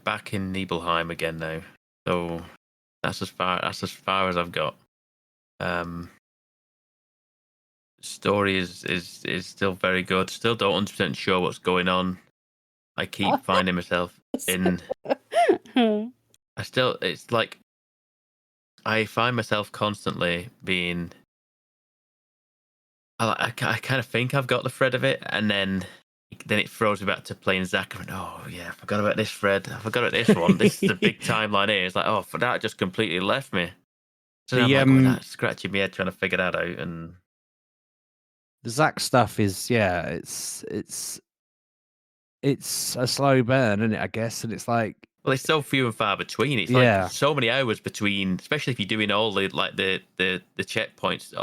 back in Nibelheim again now, so that's as far as I've got. story is still very good. Still don't 100% sure what's going on. I keep finding myself in. It's like I find myself constantly being. I kind of think I've got the thread of it, and then it throws me back to playing Zach. And oh yeah, I forgot about this thread. I forgot about this one. This is the big timeline here. It's like, oh, for that just completely left me. So I'm like, that scratching my head trying to figure that out. And the Zach stuff is it's a slow burn, isn't it? I guess, and it's like, well, it's so few and far between. It's like so many hours between, especially if you're doing all the checkpoints,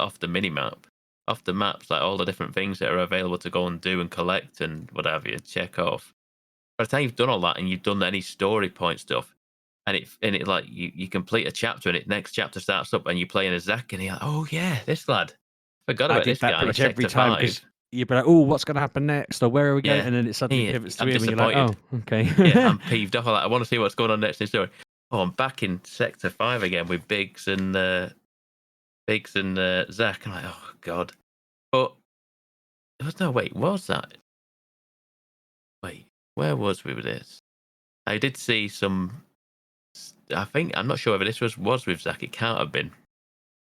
off the mini map, off the maps, like all the different things that are available to go and do and collect and whatever you check off. By the time you've done all that and you've done any story point stuff, and it like you complete a chapter and next chapter starts up and you play in a Zach and you're like, oh yeah, this lad, forgot about this guy. Pretty much every time because you'd be like, oh, what's going to happen next, or where are we going? And then it suddenly pivots to him, and you're like, oh, okay. Yeah, I'm peeved off. I want to see what's going on next in the story. Oh, I'm back in Sector 5 again with Biggs and Zach. I'm like, oh god. But was that? Wait, where was we with this? I did see some. I think I'm not sure whether this was with Zach. It can't have been.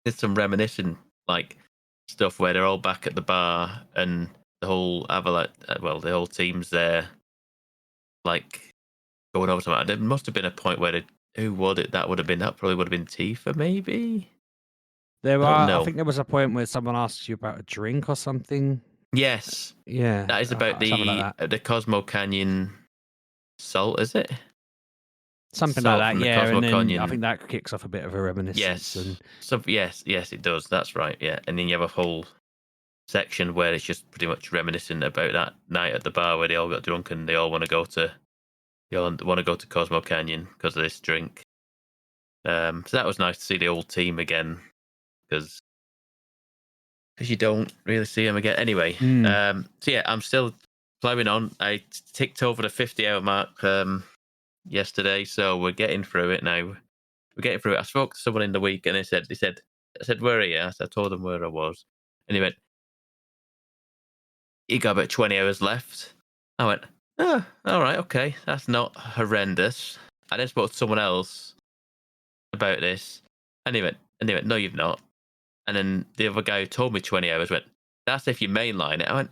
There's some reminiscing like stuff where they're all back at the bar and the whole the whole team's there, like going over something. There must have been a point where who would it? That would have been. That probably would have been Tifa, maybe. I think there was a point where someone asked you about a drink or something. Yes. Yeah. That is about the Cosmo Canyon salt, is it? Something Salt like that, from the yeah. Cosmo And then Canyon. I think that kicks off a bit of a reminiscence. Yes. Yes, it does. That's right. Yeah, and then you have a whole section where it's just pretty much reminiscing about that night at the bar where they all got drunk and they all want to go to Cosmo Canyon because of this drink. So that was nice to see the old team again because you don't really see them again. Anyway, so yeah, I'm still plowing on. I ticked over the 50-hour mark yesterday, so we're getting through it now. I spoke to someone in the week, and I said, where are you? I told them where I was, and he went, you got about 20 hours left. I went, oh, all right, okay, that's not horrendous. I then spoke to someone else about this, and he went, no, you've not. And then the other guy who told me 20 hours went, that's if you mainline it. I went,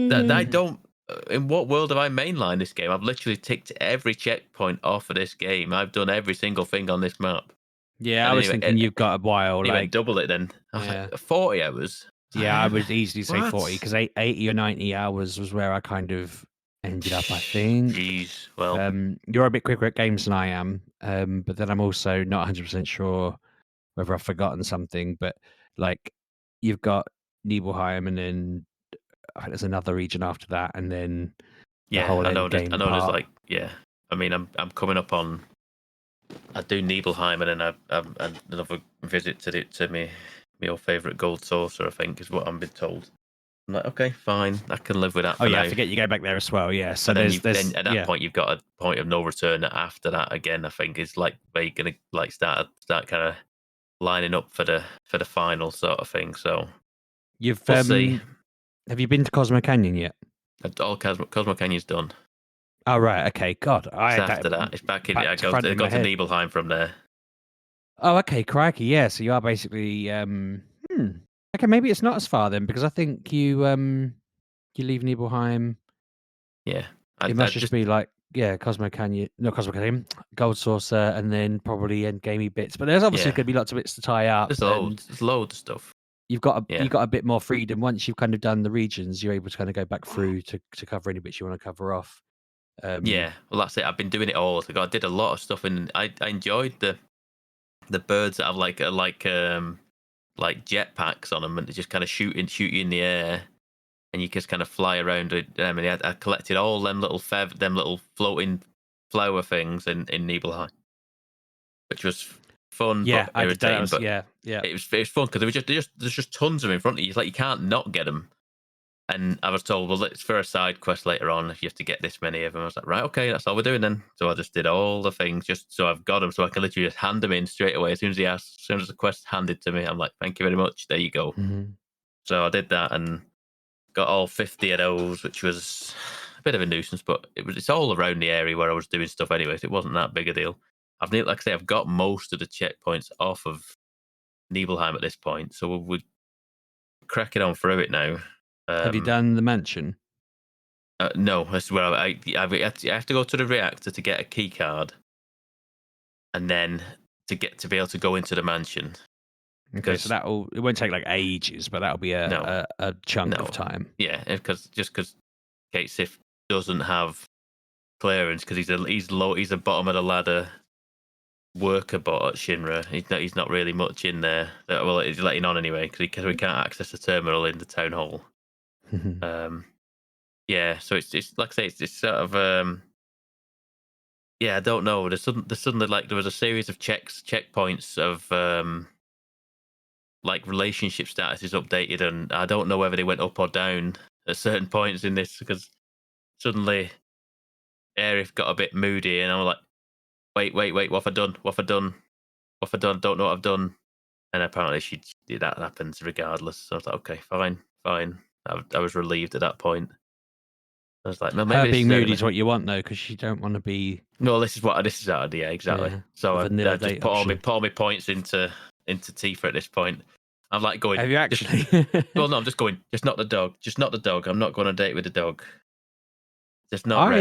that I don't. In what world have I mainlined this game? I've literally ticked every checkpoint off of this game. I've done every single thing on this map. Yeah, and I was thinking you've got a while. You went double it then. I was like, 40 hours. Yeah, I would easily say 40 because 80 or 90 hours was where I kind of ended up, I think. Jeez, well, you're a bit quicker at games than I am, but then I'm also not 100% sure whether I've forgotten something. But like, you've got Nibelheim, and then I think there's another region after that, and then the whole end game. I know there's like, yeah. I mean, I'm coming up on. I do Nibelheim, and then I've another visit to my old favourite Gold Saucer, I think, is what I'm been told. I'm like, okay, fine, I can live with that. I forget you go back there as well. Yeah, so then at that point you've got a point of no return. After that, again, I think is like where you're gonna like start kind of lining up for the final sort of thing. So we'll see. Have you been to Cosmo Canyon yet? All Cosmo Canyon's done. Oh right, okay, God. After that, it's back in. I go to Nibelheim from there. Oh, okay, crikey, yeah. So you are basically okay. Maybe it's not as far then, because I think you leave Nibelheim. Yeah, it must just be like Cosmo Canyon, Gold Saucer, and then probably endgamey bits. But there's obviously going to be lots of bits to tie up. There's loads of stuff. You've got a bit more freedom once you've kind of done the regions. You're able to kind of go back through to cover any bits you want to cover off. Yeah, well, that's it. I've been doing it all. I did a lot of stuff, and I enjoyed the birds that have like jetpacks on them, and they just kind of shoot you in the air, and you just kind of fly around with them. And I collected all them little floating flower things in Nibelheim, which was fun. Yeah, but irritating. But it was fun because there's just tons of them in front of you. It's like you can't not get them. And I was told, well, it's for a side quest later on. If you have to get this many of them, I was like, right, okay, that's all we're doing then. So I just did all the things just so I've got them, so I can literally just hand them in straight away as soon as he asks. As soon as the quest handed to me, I'm like, thank you very much. There you go. Mhm. So I did that and got all 50 of those, which was a bit of a nuisance, but it's all around the area where I was doing stuff anyway, so it wasn't that big a deal. Like I say, I've got most of the checkpoints off of Nibelheim at this point, so we're cracking on through it now. Have you done the mansion? No, that's where I have to go to the reactor to get a key card, and then to be able to go into the mansion. Okay, so it won't take like ages, but that'll be a chunk of time. Yeah, because Kate Sif doesn't have clearance because he's a bottom of the ladder worker bot at Shinra. He's not really much in there. Well, he's letting on anyway because we can't access the terminal in the town hall. Yeah, so it's like I say, it's sort of I don't know. There's suddenly like there was a series of checkpoints of like relationship status is updated, and I don't know whether they went up or down at certain points in this because suddenly Aerith got a bit moody, and I was like, wait, what have I done? What have I done? What have I done? Don't know what I've done. And apparently that happens regardless. So I was like, okay, fine. I was relieved at that point. I was like, no, maybe her being moody is what you want though, because you don't want to be. No, this is out. Yeah, exactly. Yeah, so I just put option. all my points into Tifa at this point. I'm like going. Have you actually? Well, no, I'm just going. Just not the dog. Just not the dog. I'm not going on a date with the dog. Just not.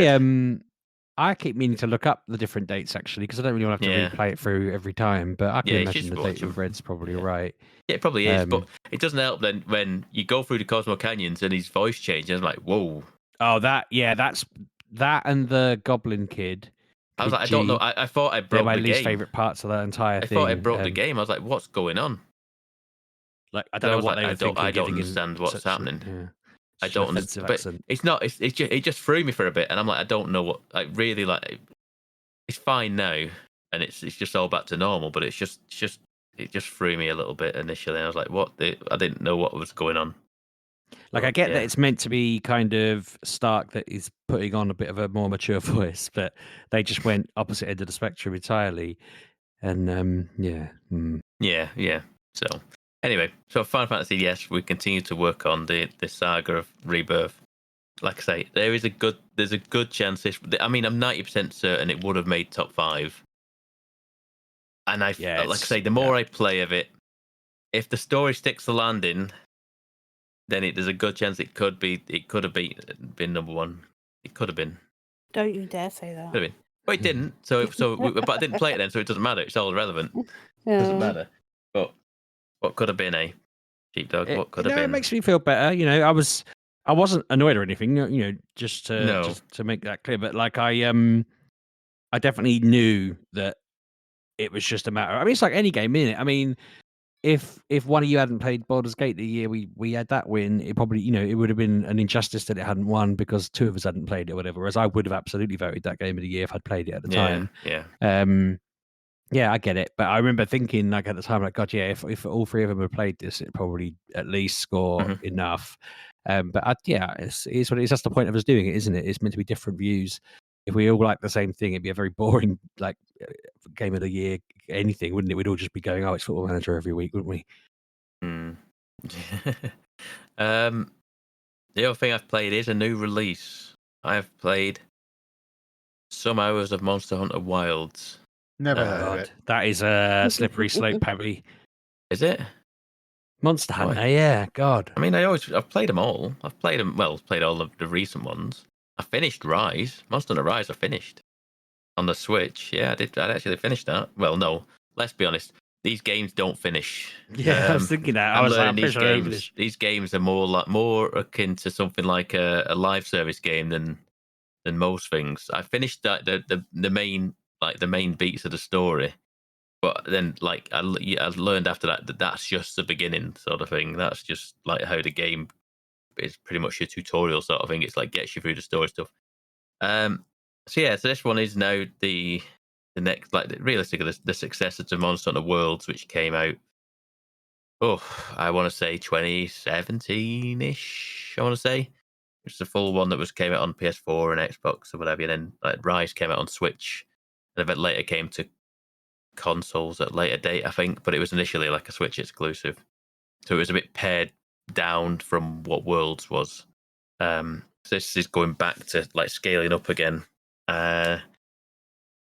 I keep meaning to look up the different dates actually because I don't really want to have to replay it through every time. But I can imagine the date with Red's probably right. Yeah, it probably is, but it doesn't help then when you go through the Cosmo Canyons and his voice changes. I'm like, whoa. Oh, that's that and the Goblin Kid. I was like, I don't know. I thought I broke the game. They're my least favorite parts of that entire thing. I thought I broke the game. I was like, what's going on? Like I don't know what they were thinking. I don't understand what's happening. Yeah. I don't understand. But it's not. It just threw me for a bit, and I'm like, I don't know what. Like really, like it's fine now, and it's just all back to normal. But it's just it just threw me a little bit initially. I was like, what? I didn't know what was going on. Like I get that it's meant to be kind of Stark that is putting on a bit of a more mature voice, but they just went opposite end of the spectrum entirely. And yeah. So anyway, so Final Fantasy, yes, we continue to work on the saga of Rebirth. Like I say, there's a good chance this. I mean, I'm 90% certain it would have made top 5. And like I say, the more I play of it, if the story sticks the landing, then there's a good chance it could have been number 1. It could have been. Don't you dare say that. Could have been. But it didn't. But I didn't play it then, so it doesn't matter. It's all irrelevant. Yeah. It doesn't matter. But what could have been, Sheepdog? What could have been? It makes me feel better. I wasn't annoyed or anything. Just to make that clear. But like I definitely knew that it was just a matter. I mean, it's like any game, isn't it? I mean, if one of you hadn't played Baldur's Gate the year we had that win, it probably it would have been an injustice that it hadn't won because 2 of us hadn't played it or whatever. Whereas I would have absolutely voted that game of the year if I'd played it at the time. Yeah, I get it. But I remember thinking like at the time, like, God, yeah, if all 3 of them had played this, it'd probably at least score enough. But it's what it is. That's the point of us doing it, isn't it? It's meant to be different views. If we all like the same thing, it'd be a very boring like game of the year, anything, wouldn't it? We'd all just be going, "Oh, it's Football Manager every week," wouldn't we? The other thing I've played is a new release. I've played some hours of Monster Hunter Wilds. Never heard of it. That is a slippery slope, Pabby. Is it? Monster Hunter, yeah, God. I mean, I've played them all. I've played all of the recent ones. I finished Rise. Monster Hunter Rise I finished. On the Switch. Yeah, I'd actually finished that. Well, no, let's be honest. These games don't finish. Yeah, I was thinking that. I was like, these games are more akin to something like a live service game than most things. I finished the main beats of the story. But then, like, I learned after that that's just the beginning sort of thing. That's just like how the game is pretty much your tutorial sort of thing. It's like gets you through the story stuff. So this one is now the next, like, realistically, the successor to Monster Hunter Worlds, which came out I want to say 2017-ish. I want to say it's the full one that came out on PS4 and Xbox or whatever. And then like Rise came out on Switch, and a bit later came to consoles at a later date, I think. But it was initially like a Switch exclusive, so it was a bit pared down from what Worlds was. So this is going back to like scaling up again. And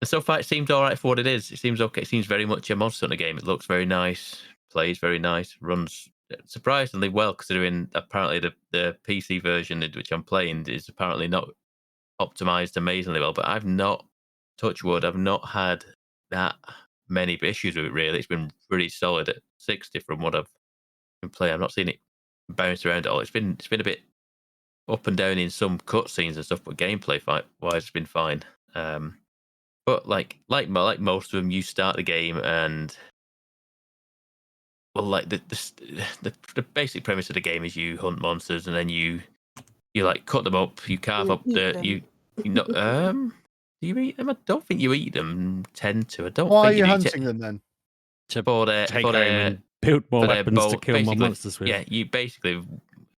so far, it seems all right for what it is. It seems okay. It seems very much a Monster Hunter game. It looks very nice, plays very nice, runs surprisingly well considering apparently the PC version which I'm playing is apparently not optimized amazingly well. But I've not, touch wood, I've not had that many issues with it really. It's been pretty solid at 60 from what I've been playing. I've not seen it bounce around at all. It's been a bit up and down in some cutscenes and stuff, but gameplay wise, it's been fine. But like most of them, you start the game and well, like the basic premise of the game is you hunt monsters and then you like cut them up, you carve up you know do you eat them? I don't think you eat them. Tend to. I don't. Why think are you do. hunting them then? To For their take home and build more weapons to kill more monsters with. Yeah, you basically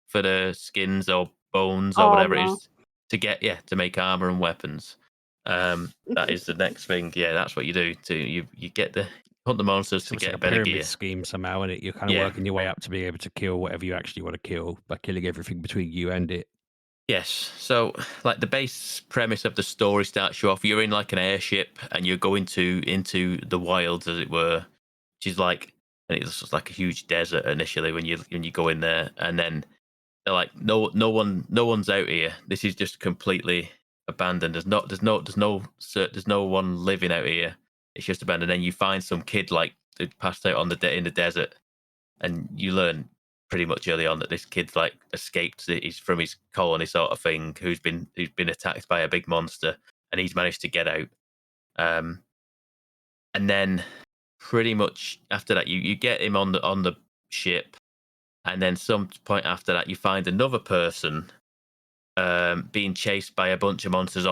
for the skins or bones or whatever it is to make armor and weapons. That is the next thing. Yeah, that's what you do. You get the hunt the monsters to get like a better pyramid gear. scheme somehow, and you're kind of working your way up to be able to kill whatever you actually want to kill by killing everything between you and it. Yes. So, like the base premise of the story starts you off. You're in like an airship, and you're going into the wilds, as it were, which is like, and it's just like a huge desert initially when you go in there, and then they're like, no one's out here. This is just completely abandoned. There's no one living out here. It's just abandoned. And then you find some kid like passed out in the desert, and you learn pretty much early on that this kid's like escaped. He's from his colony sort of thing, who's been attacked by a big monster, and he's managed to get out. And then pretty much after that, you get him on the ship, and then some point after that, you find another person being chased by a bunch of monsters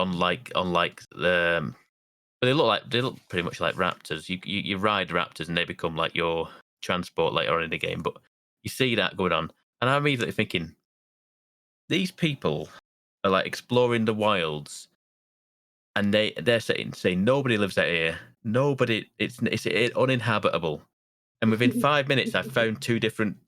but they look pretty much like raptors. You ride raptors and they become like your transport later on in the game. But you see that going on, and I'm immediately thinking, these people are like exploring the wilds, and they're saying nobody lives out here. Nobody, it's uninhabitable. And within 5 minutes, I found two different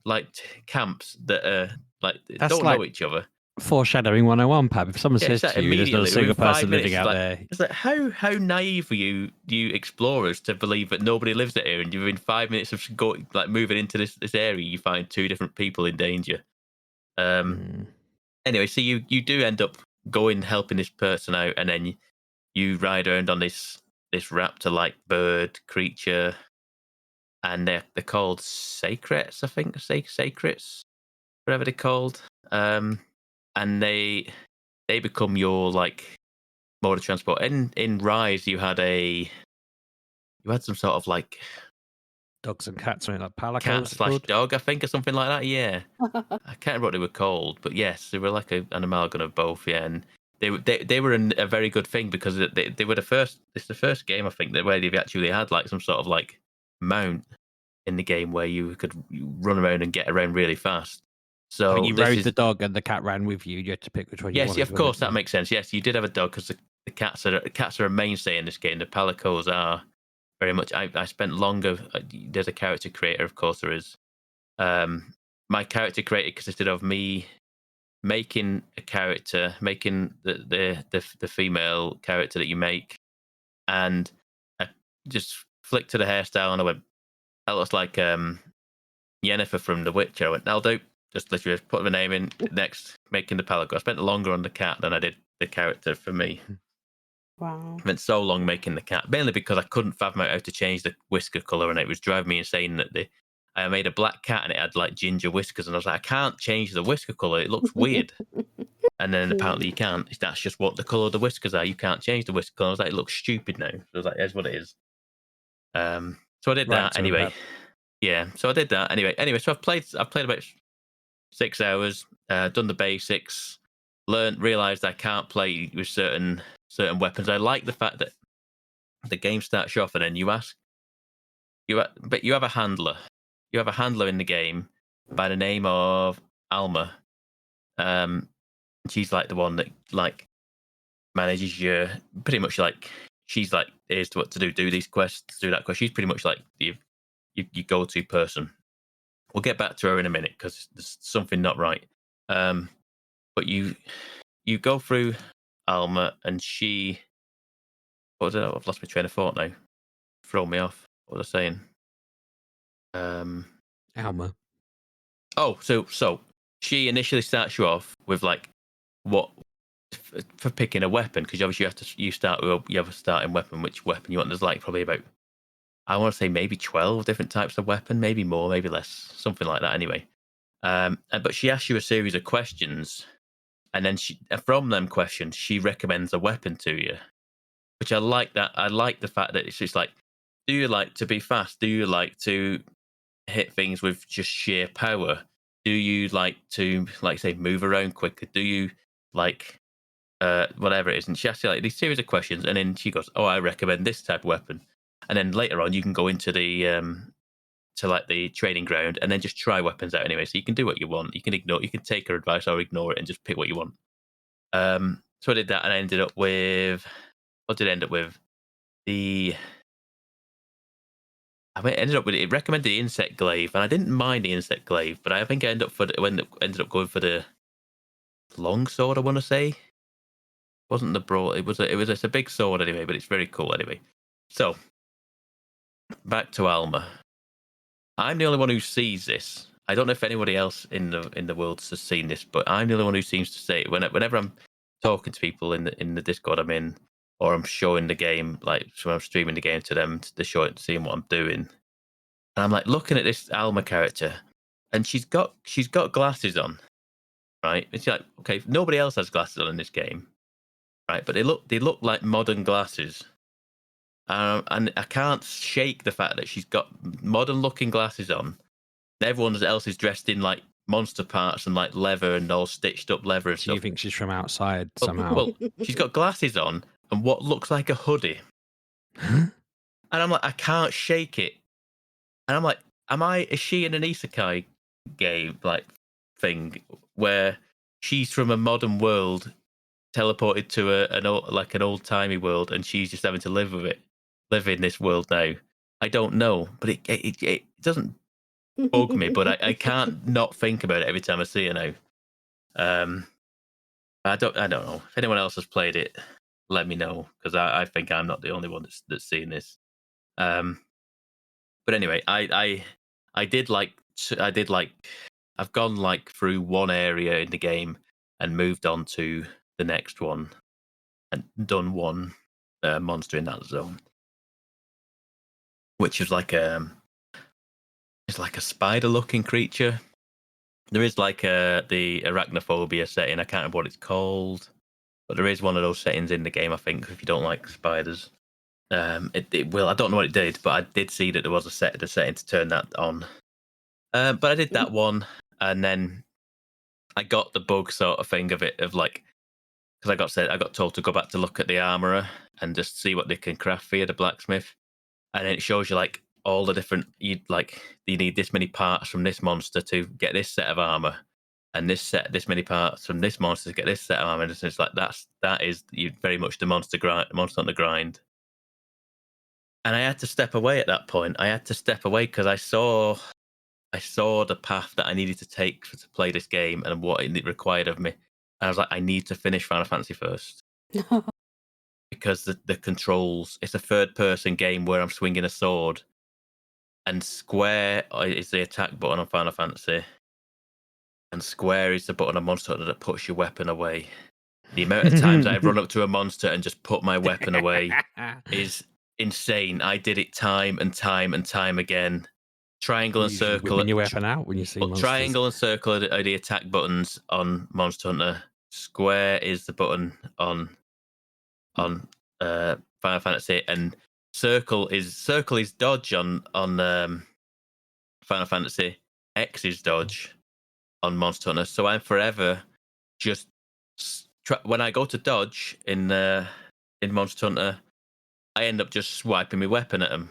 like camps that like don't know each other. Foreshadowing 101, Pab. If someone says to you, there's not a single person living out there. It's like, how naive are you explorers to believe that nobody lives out here, and within 5 minutes of moving into this area, you find two different people in danger. Anyway, so you do end up going helping this person out, and then you ride around on this raptor-like bird creature, and they're called sacrets, I think. Sacrets, whatever they're called. And they become your like mode of transport. In Rise, you had some sort of like dogs and cats, something like cat / dog, I think, or something like that. Yeah, I can't remember what they were called, but yes, they were like an amalgam of both. Yeah, and they were a very good thing because they were the first. It's the first game, I think, where they've actually had like some sort of like mount in the game where you could run around and get around really fast. So when you rode the dog and the cat ran with you, you had to pick which one you wanted. Yes, of course, that makes sense. Yes, you did have a dog because the cats are a mainstay in this game. The palicos are very much. I spent longer. There's a character creator, of course there is. My character creator consisted of me making a character, making the female character that you make, and I just flicked to the hairstyle and I went, that looks like Yennefer from The Witcher. I went, that'll do. Just literally put the name in, next, making the palico. I spent longer on the cat than I did the character for me. Wow. I spent so long making the cat, mainly because I couldn't fathom out how to change the whisker colour, and it was driving me insane that I made a black cat and it had like ginger whiskers, and I was like, I can't change the whisker colour, it looks weird. And then apparently you can't. That's just what the colour of the whiskers are. You can't change the whisker colour. I was like, it looks stupid now. So I was like, that's what it is. So I did that anyway. Yeah, so I did that anyway. So I've played about 6 hours, done the basics, realized I can't play with certain weapons. I like the fact that the game starts you off and then you have a handler, you have a handler in the game by the name of Alma. She's like the one that like manages your pretty much like she's like here's what to do these quests, do that quest. She's pretty much like your go-to person. We'll get back to her in a minute because there's something not right. But you go through Alma and she. What was it? I've lost my train of thought now. Throw me off. What was I saying? Alma. Oh, so she initially starts you off with like what for picking a weapon because obviously you start with you have a starting weapon. Which weapon you want? There's like probably about I want to say maybe 12 different types of weapon, maybe more, maybe less, something like that. Anyway, but she asks you a series of questions, and then from them questions she recommends a weapon to you, which I like. That I like the fact that it's just like, do you like to be fast? Do you like to hit things with just sheer power? Do you like to say move around quicker? Do you like whatever it is? And she asks you like these series of questions, and then she goes, "Oh, I recommend this type of weapon." And then later on, you can go into the to like the training ground, and then just try weapons out anyway. So you can do what you want. You can take her advice or ignore it, and just pick what you want. So I did that, and I ended up with what did I end up with? I ended up with it recommended the insect glaive, and I didn't mind the insect glaive, but I think I ended up going for the long sword. I want to say, it wasn't the broad. It's a big sword anyway, but it's very cool anyway. So back to Alma. I'm the only one who sees this. I don't know if anybody else in the world has seen this, but I'm the only one who seems to say it. Whenever I'm talking to people in the Discord I'm in, or I'm showing the game, like so I'm streaming the game to them, to show it, seeing what I'm doing. And I'm like looking at this Alma character, and she's got glasses on, right? It's like, okay, nobody else has glasses on in this game, right? But they look like modern glasses, and I can't shake the fact that she's got modern looking glasses on. And everyone else is dressed in like monster parts and like leather and all stitched up leather and Do stuff. you think she's from outside somehow? Well, she's got glasses on and what looks like a hoodie, and I'm like, I can't shake it. And I'm like, is she in an isekai game like thing where she's from a modern world teleported to an old timey world, and she's just having to live in this world now? I don't know, but it doesn't bug me, but I can't not think about it every time I see her now. I don't know if anyone else has played it. Let me know, because I think I'm not the only one that's seeing this. But anyway, I did like I've gone like through one area in the game and moved on to the next one and done one monster in that zone, which is like it's like a spider-looking creature. There is like the arachnophobia setting. I can't remember what it's called, but there is one of those settings in the game, I think, if you don't like spiders. It will. I don't know what it did, but I did see that there was a setting to turn that on. But I did that one, and then I got the bug sort of thing of it, of like, because I got told to go back to look at the armorer and just see what they can craft for you, the blacksmith, and then it shows you like all the different you need this many parts from this monster to get this set of armor, and this many parts from this monster to get this set of armor. And it's like that is very much the monster on the grind. And I had to step away at that point. I had to step away because I saw the path that I needed to take to play this game and what it required of me. And I was like, I need to finish Final Fantasy first. Because the controls, it's a third-person game where I'm swinging a sword, and square is the attack button on Final Fantasy, and square is the button on Monster Hunter that puts your weapon away. The amount of times I've run up to a monster and just put my weapon away is insane. I did it time and time and time again. Triangle and circle. Whipping your weapon out when you see monsters. Triangle and circle are the attack buttons on Monster Hunter. Square is the button on Final Fantasy, and circle is dodge on Final Fantasy. X is dodge on Monster Hunter. So I'm forever just when I go to dodge in Monster Hunter, I end up just swiping my weapon at them,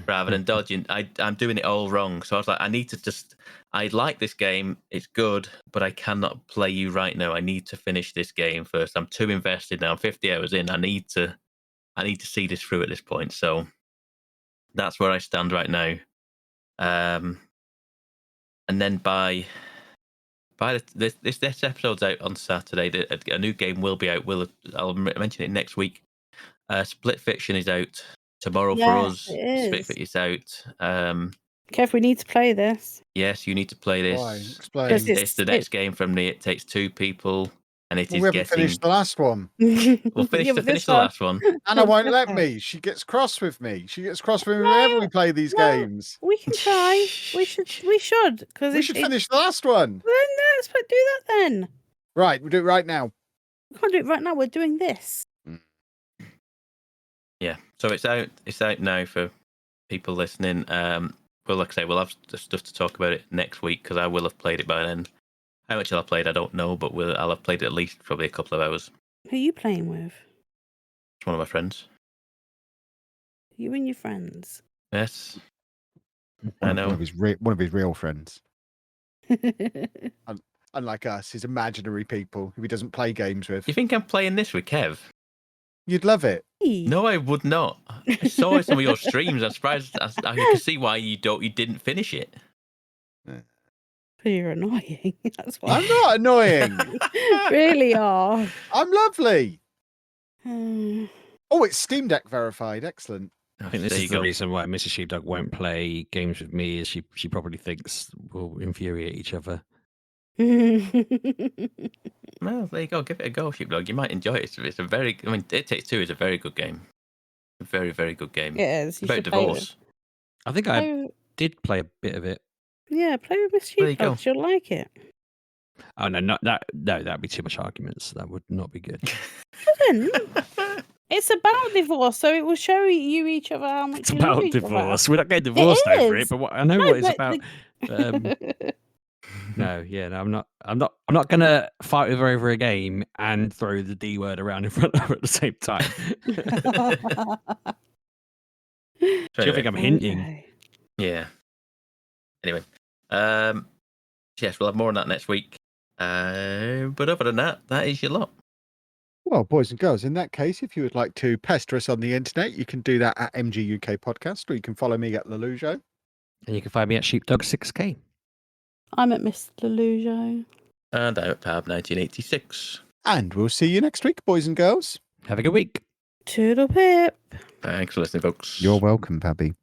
rather than dodging. I'm doing it all wrong. So I was like, I need to just. I like this game. It's good, but I cannot play you right now. I need to finish this game first. I'm too invested now. I'm 50 hours in. I need to see this through at this point. So that's where I stand right now. And then by this episode's out on Saturday, a new game will be out. I'll mention it next week. Split Fiction is out tomorrow for us. It is. Split Fiction is out. Kev, we need to play this. Yes, you need to play this. Why? Explain. Because It's the next game from me. It takes 2 people, and it Well, is we haven't getting. finished the last one. We'll finish, Yeah, but finish this the one- last one. Anna won't let me. She gets cross with me. She gets cross with me whenever we play these no. games. We can try. We should. Because We should finish the last one. Then let's do that then. Right, we'll do it right now. We can't do it right now. We're doing this. Yeah, so it's out. It's out now for people listening. Well, like I say, we'll have stuff to talk about it next week because I will have played it by then. How much I'll have played, I don't know, but I'll have played it at least probably a couple of hours. Who are you playing with? It's one of my friends. You and your friends. Yes, I know. One of his real friends. Unlike us, his imaginary people who he doesn't play games with. You think I'm playing this with Kev? You'd love it. No, I would not. I saw some of your streams. I'm surprised. I can see why you didn't finish it. You're annoying. That's why. I'm not annoying. Really are. I'm lovely. Hmm. Oh, it's Steam Deck verified. Excellent. I think this There is you the go. reason why Mrs. Sheepdog won't play games with me. Is she probably thinks we'll infuriate each other. Well, there you go. Give it a go, Sheepdog. You might enjoy it. It's a very. I mean, It Takes Two is a very good game. A very, very good game. It is. It's You about should play it. divorce. I think I did play a bit of it. Yeah, play with Miss There you go. Sheepdog. You'll like it. Oh no, not that. No, that'd be too much arguments. That would not be good. It's about divorce, so it will show you each other how much It's you love about each other. divorce. We're not getting divorced over is. it, but I know No, what it's but about. No, I'm not gonna fight with her over a game and throw the D word around in front of her at the same time. Do you think I'm hinting? Okay. Yeah. Anyway, yes, we'll have more on that next week. But other than that, that is your lot. Well, boys and girls, in that case, if you would like to pester us on the internet, you can do that at Mgukpodcast, or you can follow me at Lelujo. And you can find me at Sheepdog6K. I'm at Miss Lelujo. And I'm at Pab 1986. And we'll see you next week, boys and girls. Have a good week. Toodle pip. Thanks for listening, folks. You're welcome, Pabby.